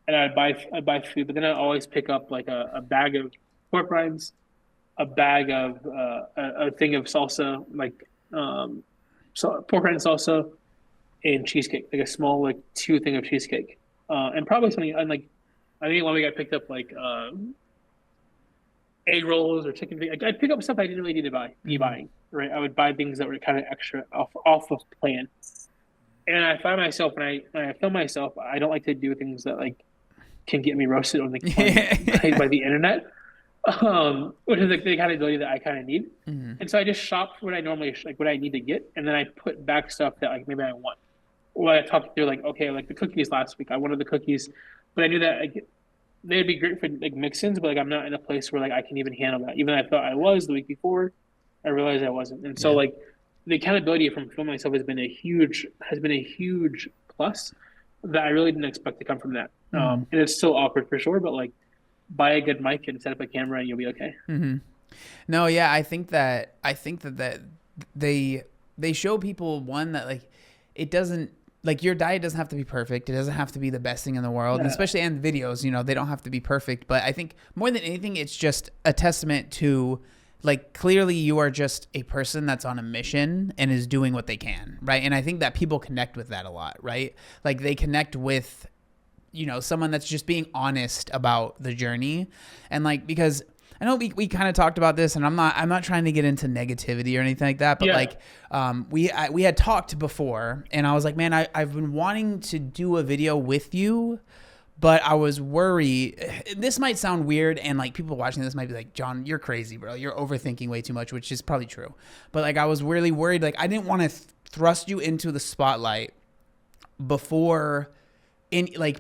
and I'd buy food, but then I'd always pick up like a bag of pork rinds, a bag of a thing of salsa, like so pork rind salsa, and cheesecake, like a small like 2 thing of cheesecake, and probably something. And like I think one week I picked up like egg rolls or chicken. I'd pick up stuff I didn't really need to be buying. Right, I would buy things that were kind of extra off of plan. And I find myself when I film myself, I don't like to do things that like can get me roasted on by the internet, which is like the accountability that I kind of need. And so I just shop for what I normally like what I need to get, and then I put back stuff that like maybe I want. Or I talked through like, okay, like the cookies last week, I wanted the cookies, but I knew that like they'd be great for like mix-ins, but like I'm not in a place where like I can even handle that. Even though I thought I was the week before, I realized I wasn't. And so like the accountability from filming myself has been a huge plus that I really didn't expect to come from that. And it's still awkward for sure, but like buy a good mic and set up a camera and you'll be okay.
No, yeah, I think that they show people one that like it doesn't like your diet doesn't have to be perfect. It doesn't have to be the best thing in the world, and
Yeah.
especially in videos, they don't have to be perfect. But I think more than anything, it's just a testament to like clearly you are just a person that's on a mission and is doing what they can, right? And I think that people connect with that a lot, right? Like they connect with someone that's just being honest about the journey. And like because I know we kind of talked about this, and I'm not trying to get into negativity or anything like that, but
Yeah.
like we had talked before, and I was like, man, I've been wanting to do a video with you, but I was worried. This might sound weird, and like people watching this might be like, John, you're crazy, bro. You're overthinking way too much, which is probably true. But like I was really worried. Like I didn't want to thrust you into the spotlight before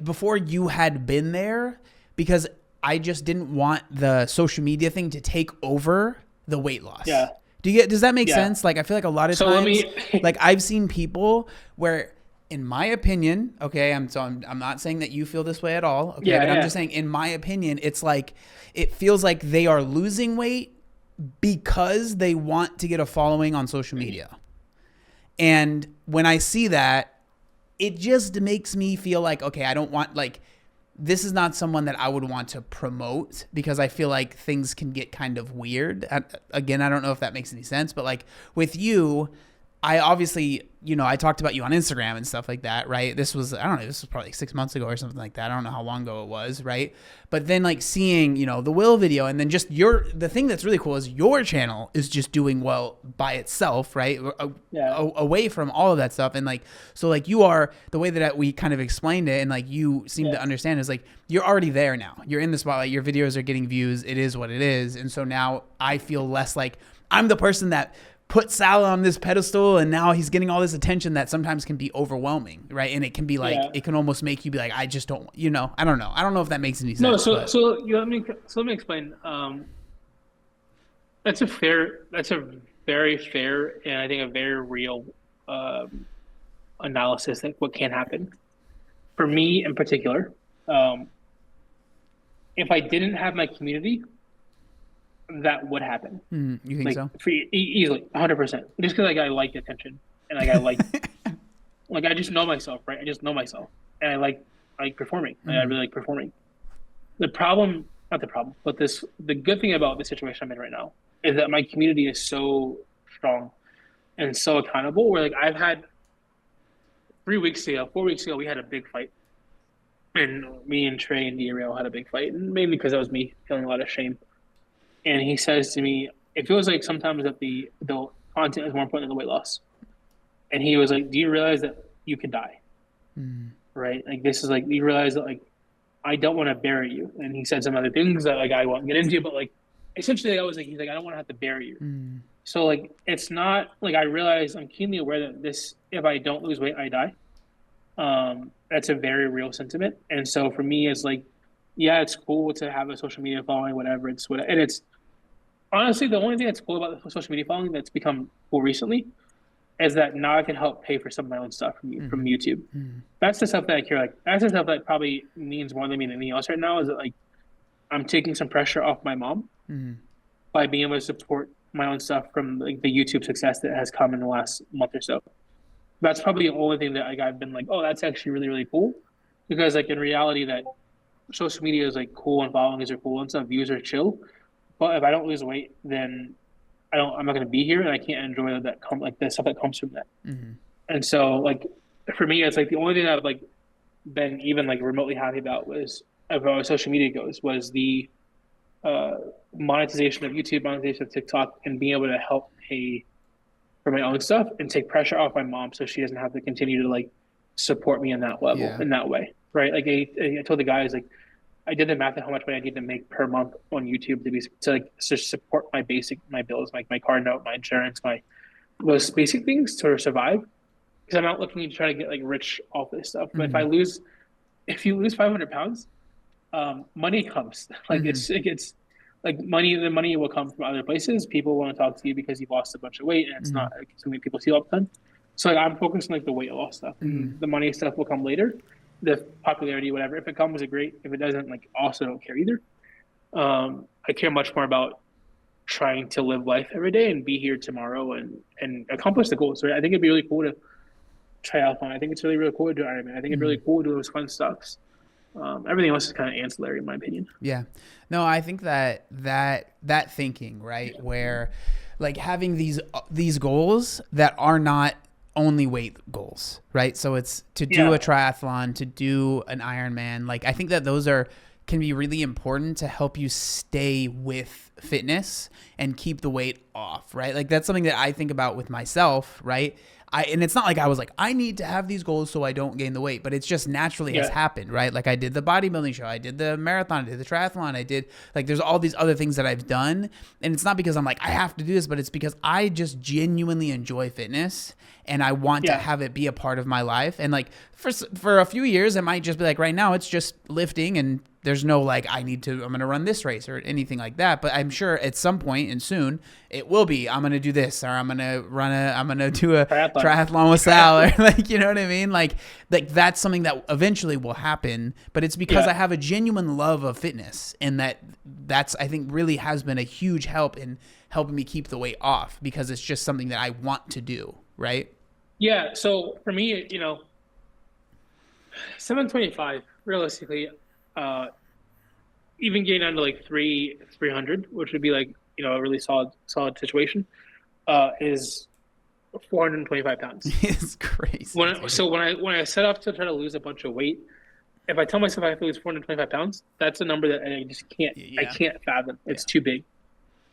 before you had been there, because I just didn't want the social media thing to take over the weight loss.
Yeah.
Does that make
Yeah.
sense? Like I feel like a lot of
So let
times
me
like I've seen people where in my opinion, okay, I'm not saying that you feel this way at all, okay,
Yeah,
but I'm
yeah.
just saying in my opinion, it's like it feels like they are losing weight because they want to get a following on social media. And when I see that, it just makes me feel like, okay, I don't want, like, this is not someone that I would want to promote, because I feel like things can get kind of weird. Again, I don't know if that makes any sense, but like with you, I obviously, I talked about you on Instagram and stuff like that, right? This was probably like 6 months ago or something like that. I don't know how long ago it was, right? But then like seeing, the Will video, and then just the thing that's really cool is your channel is just doing well by itself, right?
Yeah.
Away from all of that stuff. And like, so like you are, the way that we kind of explained it and like you seem to understand is like, you're already there now. You're in the spotlight. Your videos are getting views. It is what it is. And so now I feel less like I'm the person that put Sal on this pedestal and now he's getting all this attention that sometimes can be overwhelming, right? And it can be like,
Yeah.
it can almost make you be like, I just don't, I don't know. I don't know if that makes any sense.
No, so
but.
let me explain. That's a very fair and I think a very real analysis, like what can happen. For me in particular, um, if I didn't have my community, that would happen.
You think
Like
so?
easily, 100%. Just because like I like attention and like I like I just know myself, right? I just know myself, and I like performing. Like, I really like performing. The problem, not the problem, but the good thing about the situation I'm in right now is that my community is so strong and so accountable. Where like I've had 3 weeks ago, 4 weeks ago, we had a big fight, and me and Trey and D'Ariel had a big fight, and mainly because that was me feeling a lot of shame. And he says to me, it feels like sometimes that the content is more important than the weight loss. And he was like, "Do you realize that you could die? Right? Like this is like you realize that like I don't want to bury you." And he said some other things that like I won't get into, but like essentially I was like, he's like, "I don't want to have to bury you." So like it's not like I realize I'm keenly aware that this if I don't lose weight, I die. That's a very real sentiment. And so for me, it's like, yeah, it's cool to have a social media following, whatever. And it's honestly the only thing that's cool about the social media following that's become cool recently is that now I can help pay for some of my own stuff from YouTube. That's the stuff that I care. Like that's the stuff that probably means more than me than anything else right now. Is that like I'm taking some pressure off my mom by being able to support my own stuff from like the YouTube success that has come in the last month or so. That's probably the only thing that like I've been like, oh, that's actually really really cool, because like in reality that social media is like cool and followings are cool and stuff, views are chill. But if I don't lose weight, then I'm not going to be here, and I can't enjoy like the stuff that comes from that. And so like for me, it's like the only thing that I've like been even like remotely happy about was as far as social media goes was the uh, monetization of YouTube, monetization of TikTok, and being able to help pay for my own stuff and take pressure off my mom so she doesn't have to continue to like support me in that level
Yeah.
in that way, right? Like I told the guys like I did the math on how much money I need to make per month on YouTube to support my bills, like my car note, my insurance, my those basic things to survive. Because I'm not looking to try to get like rich off this stuff. But if you lose 500 pounds, money comes. Like it's like the money will come from other places. People want to talk to you because you've lost a bunch of weight, and it's not like, something people see all the time. So like, I'm focused on like the weight loss stuff. The money stuff will come later. The popularity, whatever. If it comes, it's great. If it doesn't, like also don't care either. I care much more about trying to live life every day and be here tomorrow and accomplish the goals. Right? I think it'd be really cool to triathlon. I think it's really cool to do Ironman. I think it's really cool to do those fun stuffs. Everything else is kind of ancillary, in my opinion.
Yeah. No, I think that thinking, right, where like having these goals that are not only weight goals, right? So it's to do a
Yeah,
triathlon, to do an Ironman. Like I think that those are can be really important to help you stay with fitness and keep the weight off, right? Like that's something that I think about with myself, right? And it's not like I was like, I need to have these goals so I don't gain the weight, but it's just naturally has
yeah,
happened, right? Like I did the bodybuilding show, I did the marathon, I did the triathlon, I did like there's all these other things that I've done. And it's not because I'm like, I have to do this, but it's because I just genuinely enjoy fitness and I want to
yeah,
have it be a part of my life. And like for a few years, it might just be like right now it's just lifting and there's no like I'm going to run this race or anything like that. But I'm sure at some point and soon it will be, I'm going to do this or I'm going to do a
triathlon.
triathlon with Sal or like, you know what I mean? Like that's something that eventually will happen, but it's because I
Yeah,
have a genuine love of fitness and that's, I think really has been a huge help in helping me keep the weight off because it's just something that I want to do. Right.
yeah. So for me, 725 realistically, uh, even getting down to like 300, which would be like a really solid situation, is 425 pounds.
It's crazy, dude.
When I set off to try to lose a bunch of weight, if I tell myself I have to lose 425 pounds, that's a number that I just
Yeah.
can't fathom.
Yeah.
It's too big.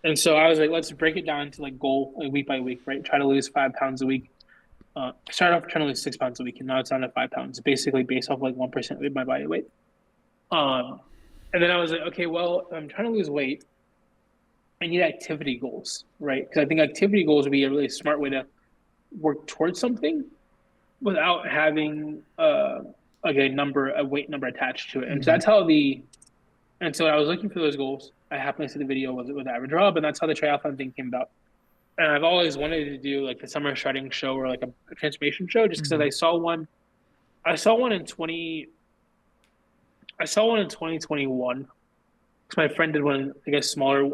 And so I was like, let's break it down to like goal like week by week, right? Try to lose 5 pounds a week. Started off trying to lose 6 pounds a week, and now it's down to 5 pounds, basically based off like 1% of my body weight. Um, and then I was like, okay, well, I'm trying to lose weight. I need activity goals, right? Because I think activity goals would be a really smart way to work towards something without having like a weight number attached to it. And so
Mm-hmm.
that's and so I was looking for those goals. I happened to see the video with Average Rob, and that's how the triathlon thing came about. And I've always wanted to do like a summer shredding show or like a transformation show, just because
Mm-hmm.
I saw one in 2021. Because my friend did one, like a smaller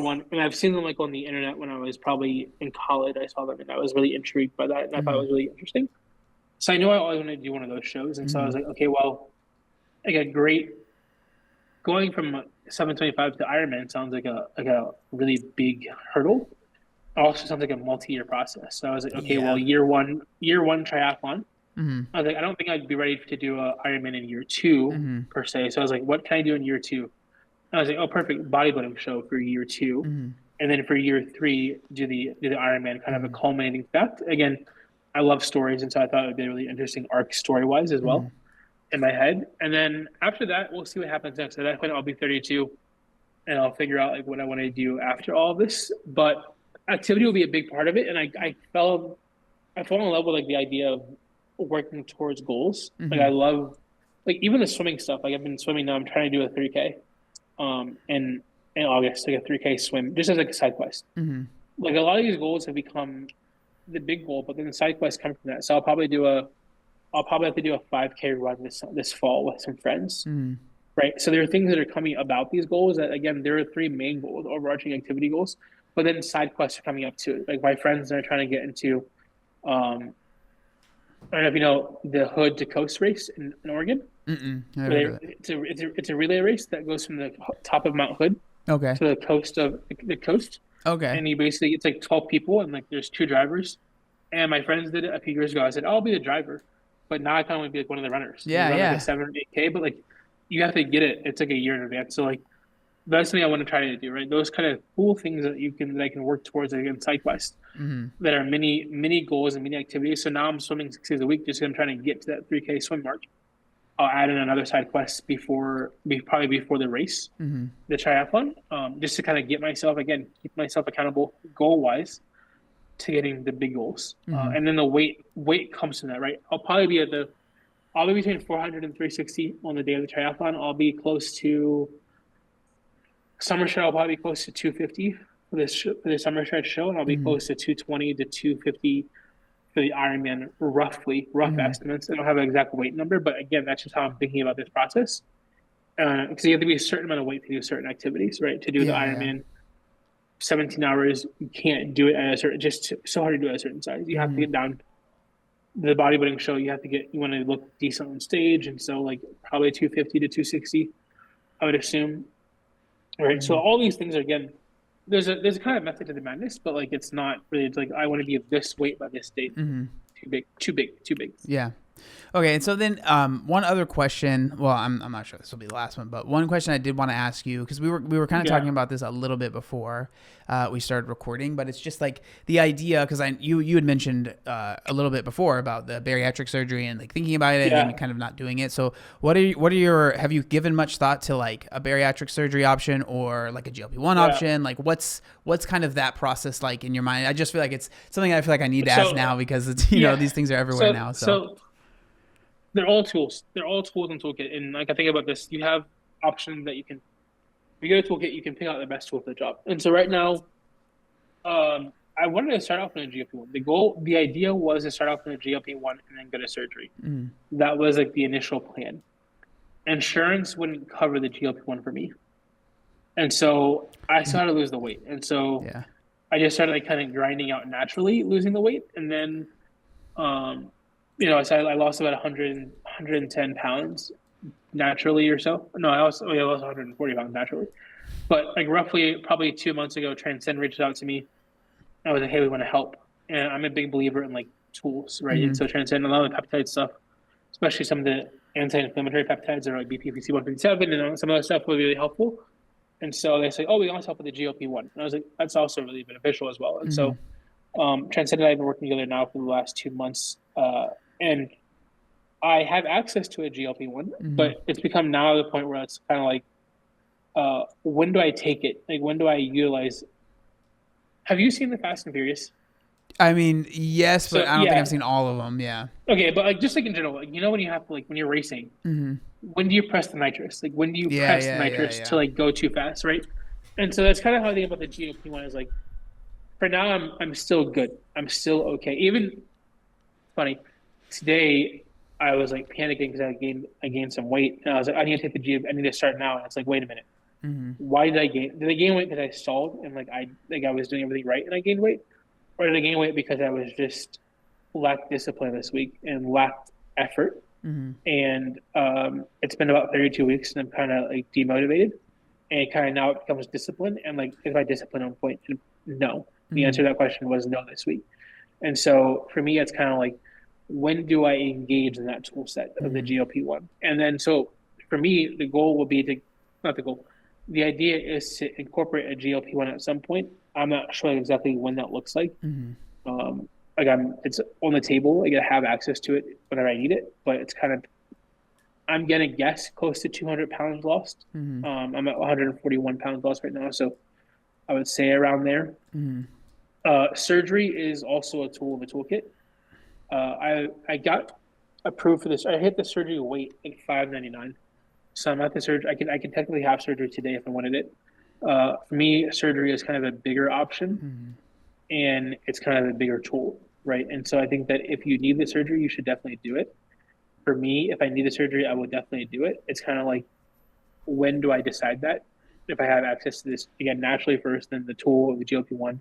one, and I've seen them like on the internet when I was probably in college. I saw them, and I was really intrigued by that, and I thought it
Mm-hmm.
was really interesting. So I knew I always wanted to do one of those shows, and so I
Mm-hmm.
was like, okay, well, I got great. Going from 725 to Ironman sounds like a really big hurdle. It also sounds like a multi-year process. So I was like, okay, well,
Yeah.
year one triathlon.
Mm-hmm.
I was like, I don't think I'd be ready to do a Ironman in year two
Mm-hmm.
per se. So I was like, what can I do in year two? And I was like, oh, perfect, bodybuilding show for year two,
Mm-hmm.
and then for year three, do the Ironman, kind of a
Mm-hmm.
culminating fact. Again, I love stories, and so I thought it would be a really interesting arc story wise as
Mm-hmm.
well in my head. And then after that, we'll see what happens next. At that point, I'll be 32, and I'll figure out like what I want to do after all of this. But activity will be a big part of it, and I fell in love with like the idea of working towards goals. Like I
Mm-hmm.
love like even the swimming stuff. Like I've been swimming now. I'm trying to do a 3K in August, like a 3K swim, just as like a side quest.
Mm-hmm.
Like a lot of these goals have become the big goal, but then the side quests come from that. So I'll probably have to do a 5K run this fall with some friends,
Mm-hmm.
right? So there are things that are coming about these goals that again there are three main goals, overarching activity goals, but then side quests are coming up too. Like my friends are trying to get into um I don't know if you know the Hood to Coast race in Oregon.
Mm-mm. Never heard of
Where
it.
it's a relay race that goes from the top of Mount Hood
Okay.
to the coast of the coast,
Okay.
and you basically it's like 12 people and like there's two drivers. And my friends did it a few years ago. I said I'll be the driver, but now I kind of want to be like one of the runners. We
Yeah.
run like a
Yeah.
7 or 8K, but like you have to get it. It's like a year in advance. So like that's something I want to try to do. Right, those kind of cool things that I can work towards like in SideQuest
Mm-hmm.
that are mini goals and mini activities. So now I'm swimming 6 days a week just because I'm trying to get to that 3K swim mark. I'll add in another side quest probably before the race,
Mm-hmm.
the triathlon, just to kind of keep myself accountable goal wise to getting the big goals.
Mm-hmm.
And then the weight comes from that, right? I'll be between 400 and 360 on the day of the triathlon. I'll be close to summer show. I'll probably be close to 250 for this summer stretch show, and I'll be
Mm-hmm.
close to 220 to 250 for the Ironman, rough
Mm-hmm.
estimates. I don't have an exact weight number, but again, that's just how I'm thinking about this process. Because you have to be a certain amount of weight to do certain activities, right? To do the
Yeah. Yeah.
Ironman, 17 hours, you can't do it at a certain, just so hard to do at a certain size. You have to
Mm-hmm.
get down the bodybuilding show. You want to look decent on stage. And so like probably 250 to 260, I would assume. Right. So
Mm-hmm.
all these things are, again, there's a kind of method to the madness, but like, it's not really, it's like, I want to be of this weight by this date.
Mm-hmm.
Too big, too big, too big.
Yeah. Okay, and so then one other question. Well, I'm not sure this will be the last one, but one question I did want to ask you, because we were kind of talking about this a little bit before we started recording, but it's just like the idea, because you had mentioned a little bit before about the bariatric surgery and like thinking about it and kind of not doing it. So what are your have you given much thought to like a bariatric surgery option or like a GLP-1 option? Like what's kind of that process like in your mind? I just feel like it's something I feel like I need to ask now, because it's you know, these things are everywhere now. So
they're all tools. They're all tools in toolkit. And like, I think about this, you have options that you can, if you get a toolkit, you can pick out the best tool for the job. And so right now, I wanted to start off in a GLP-1. The idea was to start off in a GLP-1 and then go to surgery. That was like the initial plan. Insurance wouldn't cover the GLP-1 for me. And so I still had to lose the weight. And so I just started like kind of grinding out naturally, losing the weight. And then, so I lost about 110 pounds naturally or so. No, I lost 140 pounds naturally. But like roughly probably 2 months ago, Transcend reached out to me. I was like, hey, we want to help. And I'm a big believer in like tools, right? And so Transcend, a lot of the peptide stuff, especially some of the anti-inflammatory peptides are like BPPC 157 and some of that stuff was really helpful. And so they say, oh, we also help with the GLP-1. And I was like, that's also really beneficial as well. And so Transcend and I have been working together now for the last 2 months. And I have access to a GLP-1, but it's become now the point where it's kind of like, when do I take it? Like, when do I utilize? Have you seen the Fast and Furious?
I mean, yes, but I don't think I've seen all of them. Yeah.
Okay, but like just like in general, like when you have to, like when you're racing, when do you press the nitrous? Like when do you press the nitrous to like go too fast, right? And so that's kind of how I think about the GLP-1 is like, for now I'm still good. I'm still okay. Even funny, today I was like panicking because I gained some weight, and I was like, I need to take the GLP. I need to start now. And it's like, wait a minute. Why did I gain? Did I gain weight because I stalled and like I was doing everything right and I gained weight, or did I gain weight because I was just lacked discipline this week and lacked effort? And it's been about 32 weeks and I'm kind of like demotivated, and it kind of now it becomes discipline. And like, is my discipline on point? And no, the answer to that question was no this week. And so for me, it's kind of like, when do I engage in that tool set of the GLP-1? And then so for me, the goal will be to, not the goal, the idea is to incorporate a GLP-1 at some point. I'm not sure exactly when that looks like. It's on the table. I gotta have access to it whenever I need it, but it's kind of, I'm gonna guess close to 200 pounds lost. I'm at 141 pounds lost right now, so I would say around there. Surgery is also a tool in the toolkit. I got approved for this. I hit the surgery weight at $599. So I'm at the surgery. I can technically have surgery today if I wanted it. For me, surgery is kind of a bigger option, and it's kind of a bigger tool, right? And so I think that if you need the surgery, you should definitely do it. For me, if I need the surgery, I would definitely do it. It's kind of like, when do I decide that? If I have access to this, again, naturally first, then the tool of the GLP-1.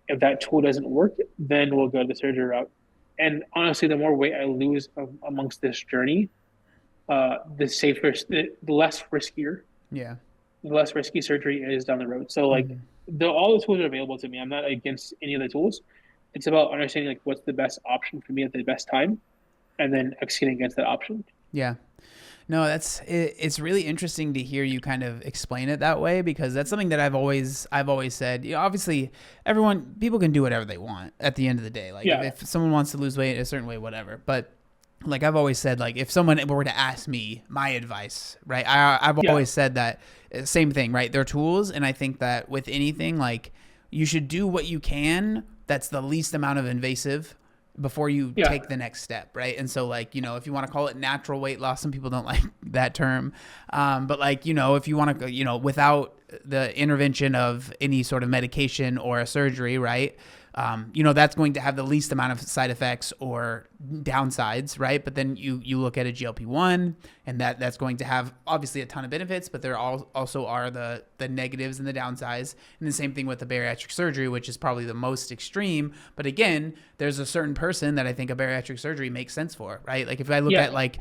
If that tool doesn't work, then we'll go the surgery route. And honestly, the more weight I lose amongst this journey, the safer, the less riskier. Yeah. The less risky surgery is down the road. So like, all the tools are available to me. I'm not against any of the tools. It's about understanding like what's the best option for me at the best time, and then executing against that option. Yeah.
No, it's really interesting to hear you kind of explain it that way, because that's something that I've always said. You know, obviously people can do whatever they want at the end of the day. Like if someone wants to lose weight a certain way, whatever. But like I've always said, like if someone were to ask me my advice, right? I've always said that same thing, right? They're tools. And I think that with anything, like you should do what you can that's the least amount of invasive before you take the next step, right? And so like, you know, if you want to call it natural weight loss, some people don't that term. But like, if you want to, without the intervention of any sort of medication or a surgery, right? That's going to have the least amount of side effects or downsides, right? But then you look at a GLP-1 and that's going to have obviously a ton of benefits, but there also are the negatives and the downsides. And the same thing with the bariatric surgery, which is probably the most extreme. But again, there's a certain person that I think a bariatric surgery makes sense for, right? Like if I look at like,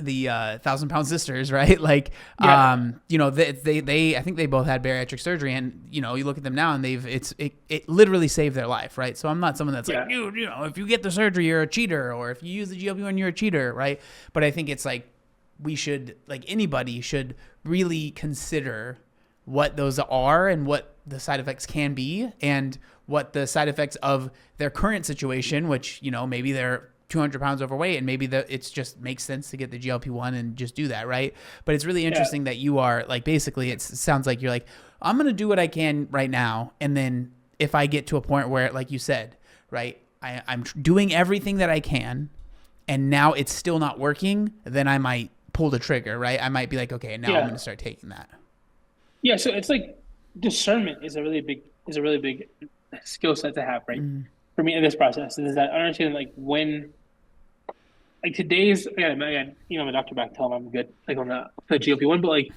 the 1,000-pound sisters, right? Like, they I think they both had bariatric surgery, and you look at them now, and it literally saved their life, right? So I'm not someone that's like, if you get the surgery, you're a cheater, or if you use the GLP-1, you're a cheater, right? But I think it's like we should, like anybody should really consider what those are and what the side effects can be, and what the side effects of their current situation, which maybe they're 200 pounds overweight, and maybe it's just makes sense to get the GLP-1 and just do that, right? But it's really interesting that you are like, basically it sounds like you're like, I'm going to do what I can right now, and then if I get to a point where, like you said, right, I'm doing everything that I can, and now it's still not working, then I might pull the trigger, right? I might be like, okay, now I'm going to start taking that. Yeah,
so it's like discernment is a really big skill set to have, right? For me in this process is that I understand like when. Like today's, again, my doctor back tell him I'm good, like on the GLP-1, but like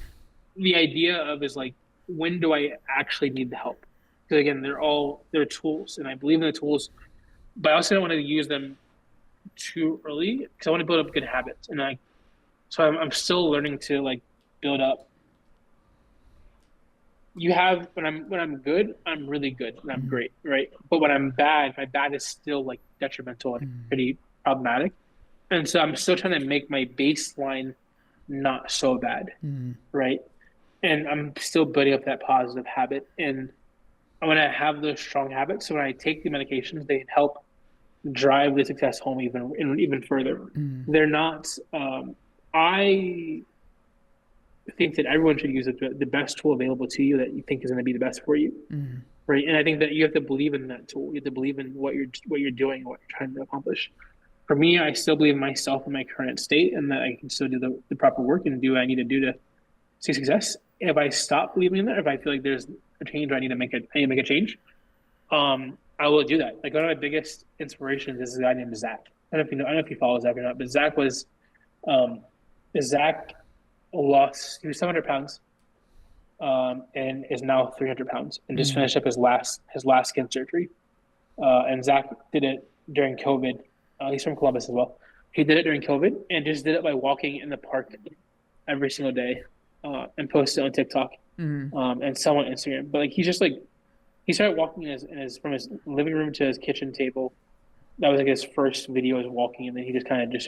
the idea of is like, when do I actually need the help? Because again, they're tools, and I believe in the tools, but I also don't want to use them too early because I want to build up good habits. And so I'm still learning to like build up. When I'm good, I'm really good and I'm great, right? But when I'm bad, my bad is still like detrimental and pretty problematic. And so I'm still trying to make my baseline not so bad, right? And I'm still building up that positive habit. And I want to have those strong habits. So when I take the medications, they help drive the success home even further. They're not. I think that everyone should use the best tool available to you that you think is going to be the best for you, right? And I think that you have to believe in that tool. You have to believe in what you're doing, what you're trying to accomplish. For me, I still believe in myself in my current state, and that I can still do the proper work and do what I need to do to see success. If I stop believing in that, if I feel like there's a change, or I need to make a change, I will do that. Like one of my biggest inspirations is a guy named Zach. I don't know if you follow Zach or not, but Zach lost. He was 700 pounds, and is now 300 pounds, and just finished up his last skin surgery. And Zach did it during COVID. He's from Columbus as well. He did it during COVID and just did it by walking in the park every single day, and posted on TikTok, and some on Instagram. But like he started walking from his living room to his kitchen table. That was like his first video was walking, and then he just kind of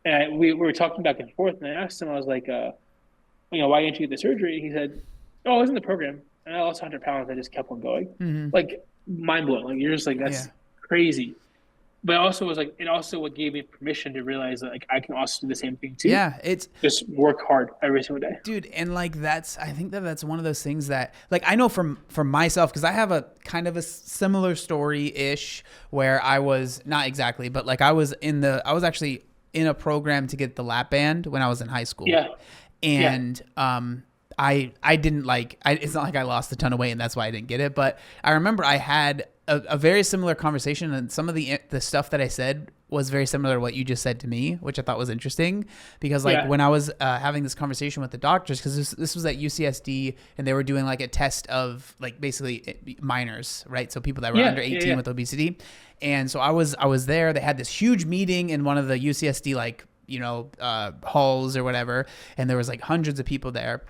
and we were talking back and forth, and I asked him, I was like, why didn't you get the surgery? He said, I was in the program and I lost 100 pounds. I just kept on going. Like mind blowing. Like you're just like, that's crazy. But it also what gave me permission to realize that like I can also do the same thing too.
Yeah, it's
just work hard every single day,
dude. And like I think that's one of those things that like I know from myself, because I have a kind of a similar story ish where I was not exactly, but like I was actually in a program to get the lap band when I was in high school.
Yeah,
and I didn't it's not like I lost a ton of weight and that's why I didn't get it, but I remember I had a very similar conversation, and some of the stuff that I said was very similar to what you just said to me, which I thought was interesting because when I was having this conversation with the doctors, because this was at UCSD and they were doing like a test of like basically minors, right? So people that were under 18 with obesity. And so I was there. They had this huge meeting in one of the UCSD halls or whatever, and there was like hundreds of people there.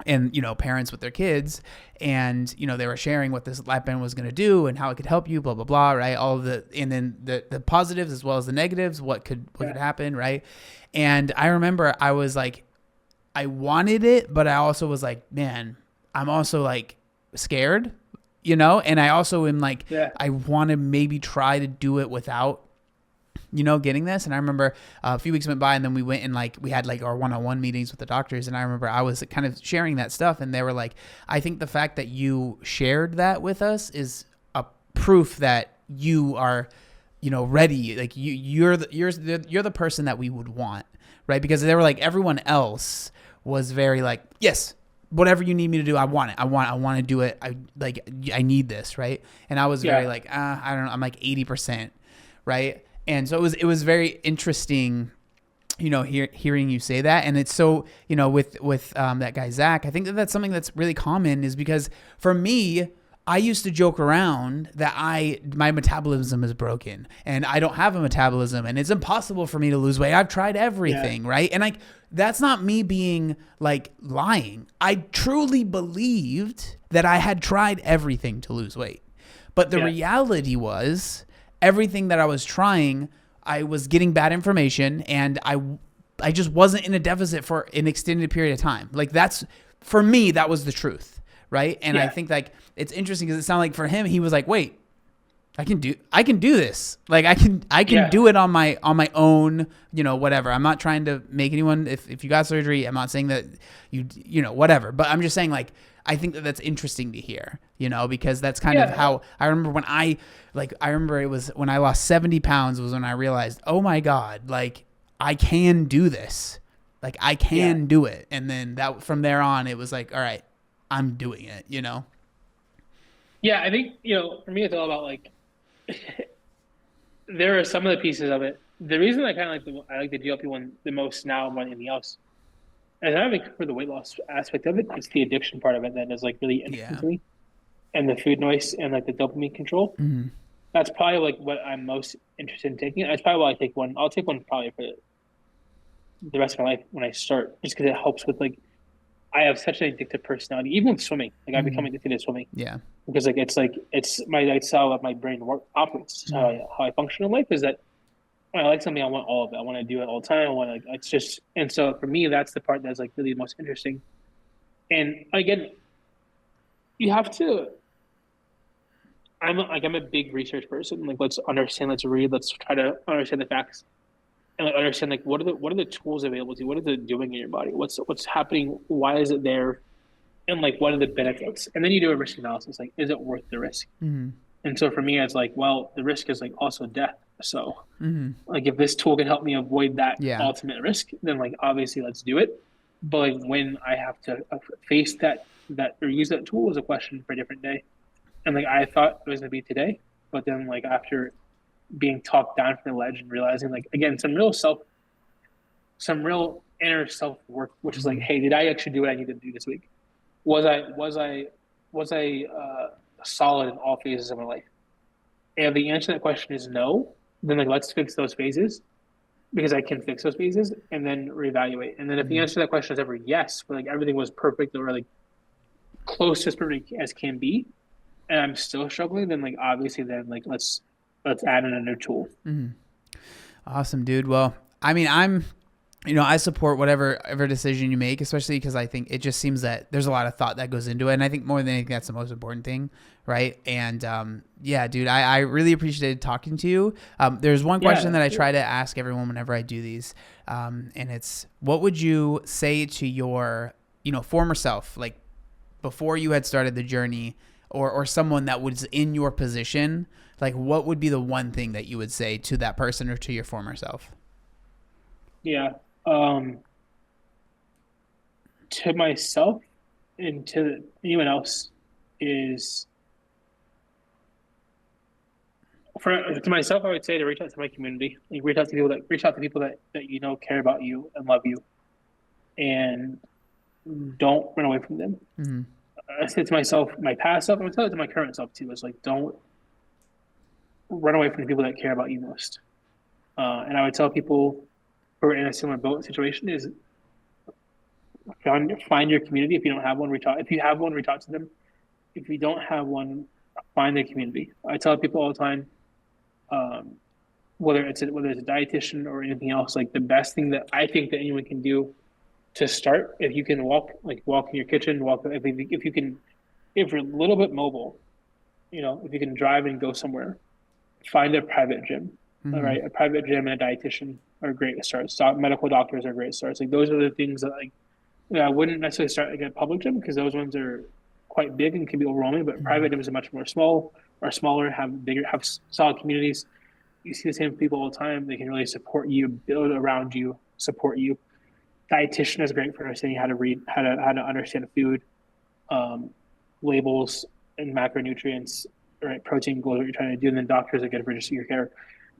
And, parents with their kids, and, they were sharing what this lap band was going to do and how it could help you, blah, blah, blah. Right. And then the positives as well as the negatives, what could happen. Right. And I remember I was like, I wanted it, but I also was like, man, I'm also like scared, and I also am like, I want to maybe try to do it without, getting this. And I remember a few weeks went by, and then we went and we had our one-on-one meetings with the doctors. And I remember I was kind of sharing that stuff, and they were like, I think the fact that you shared that with us is a proof that you are, ready. Like you're the person that we would want. right? Because they were like, everyone else was very like, yes, whatever you need me to do, I want it. I want to do it. I need this, right? And I was very
Yeah.
like, I don't know. I'm like 80%, right? And so it was very interesting, hearing you say that. And it's so, with that guy, Zach, I think that that's something that's really common, is because for me, I used to joke around that my metabolism is broken and I don't have a metabolism and it's impossible for me to lose weight. I've tried everything, right? And like, that's not me being like lying. I truly believed that I had tried everything to lose weight. But the reality was, everything that I was trying, I was getting bad information, and I just wasn't in a deficit for an extended period of time. Like, that's, for me, that was the truth, right? And I think like it's interesting because it sounded like for him, he was like, wait, I can do this. Like I can do it on my own, whatever. I'm not trying to make anyone, if you got surgery, I'm not saying that whatever, but I'm just saying, like, I think that that's interesting to hear, because that's kind of how I remember it was when I lost 70 pounds was when I realized, oh my God, like I can do this. Like I can do it. And then that from there on, it was like, all right, I'm doing it,
Yeah, I think, for me, it's all about like, there are some of the pieces of it. The reason I kind of like the GLP-1 the most now more than anything else, and I think for the weight loss aspect of it, it's the addiction part of it that is like really interesting to me, and the food noise and like the dopamine control.
Mm-hmm.
That's probably like what I'm most interested in taking. That's probably why I take one. I'll take one probably for the rest of my life when I start, just because it helps with like, I have such an addictive personality, even with swimming. Like I become addicted to swimming.
Yeah.
Because it's my, that's how my brain operates. How I function in life is that when I like something, I want all of it. I want to do it all the time. I want to, like, it's just, and so for me, that's the part that's like really the most interesting. And again, you have to, I'm a big research person. Like, let's understand, let's read, let's try to understand the facts, and like understand like what are the tools available to you? What is it doing in your body? What's happening? Why is it there? And like, what are the benefits? And then you do a risk analysis. Like, is it worth the risk?
Mm-hmm.
And so for me, it's like, well, the risk is like also death. So
Mm-hmm.
like, if this tool can help me avoid that
Yeah.
ultimate risk, then like, obviously let's do it. But like, when I have to face that or use that tool is a question for a different day. And like, I thought it was going to be today, but then like after being talked down from the ledge and realizing like, again, some real inner self work, which is like, hey, did I actually do what I needed to do this week? Was I solid in all phases of my life? And if the answer to that question is no, then like, let's fix those phases, because I can fix those phases, and then reevaluate. And then if the answer to that question is ever yes, but like everything was perfect or like close to as perfect as can be, and I'm still struggling, then like obviously then like let's add in a new tool.
Awesome, dude. Well, I mean, I support whatever decision you make, especially because I think it just seems that there's a lot of thought that goes into it. And I think more than anything, that's the most important thing. Right. And, yeah, dude, I really appreciated talking to you. There's one question that I try to ask everyone whenever I do these. And it's, what would you say to your, former self, like before you had started the journey, or someone that was in your position? Like, what would be the one thing that you would say to that person or to your former self?
Yeah. To myself and to anyone else is, to myself, I would say to reach out to my community, like reach out to people that care about you and love you, and don't run away from them.
Mm-hmm.
I said to myself, my past self, I'm gonna tell it to my current self too, is like, don't run away from the people that care about you most. And I would tell people who are in a similar boat situation is, find your community. If you don't have one, reach out. If you have one, reach out to them. If you don't have one, find a community. I tell people all the time, whether it's a dietitian or anything else, like the best thing that I think that anyone can do to start, if you can walk in your kitchen, if you're a little bit mobile, if you can drive and go somewhere, find a private gym.
Mm-hmm.
All right, a private gym and a dietitian are great starts. Medical doctors are great starts. Like, those are the things that like, I wouldn't necessarily start like a public gym, because those ones are quite big and can be overwhelming. But private gyms are much more smaller, have solid communities. You see the same people all the time. They can really support you, build around you, support you. Dietitian is great for understanding how to read, how to understand food, um, labels and macronutrients, right? Protein goals, what you're trying to do. And then doctors are good for just your care.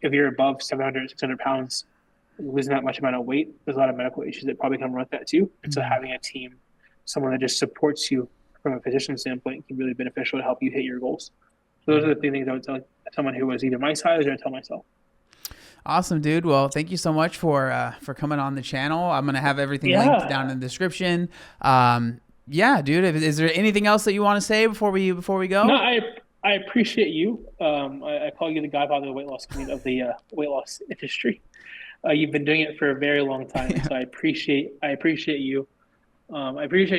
If you're above 700, 600 pounds, losing that much amount of weight, there's a lot of medical issues that probably come with that too. And so having a team, someone that just supports you from a physician standpoint, can really be beneficial to help you hit your goals. So those are the three things I would tell someone who was either my size or I tell myself.
Awesome, dude. Well, thank you so much for coming on the channel. I'm gonna have everything linked down in the description. Yeah, dude. Is there anything else that you want to say before we go?
No, I appreciate you. I call you the godfather of the weight loss community, of the weight loss industry. You've been doing it for a very long time, so I appreciate you. I appreciate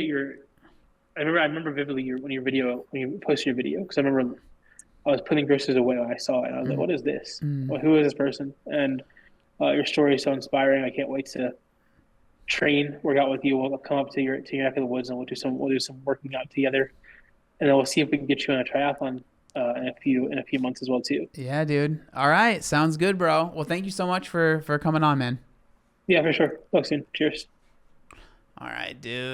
your. I remember vividly when you posted your video, because I remember I was putting groceries away when I saw it, and I was like, "What is this? Well, who is this person?" And your story is so inspiring. I can't wait to work out with you. We'll come up to your neck of the woods, and we'll do some working out together, and then we'll see if we can get you on a triathlon in a few months as well too.
Yeah, dude. All right, sounds good, bro. Well, thank you so much for coming on, man.
Yeah, for sure. Talk soon. Cheers.
All right, dude.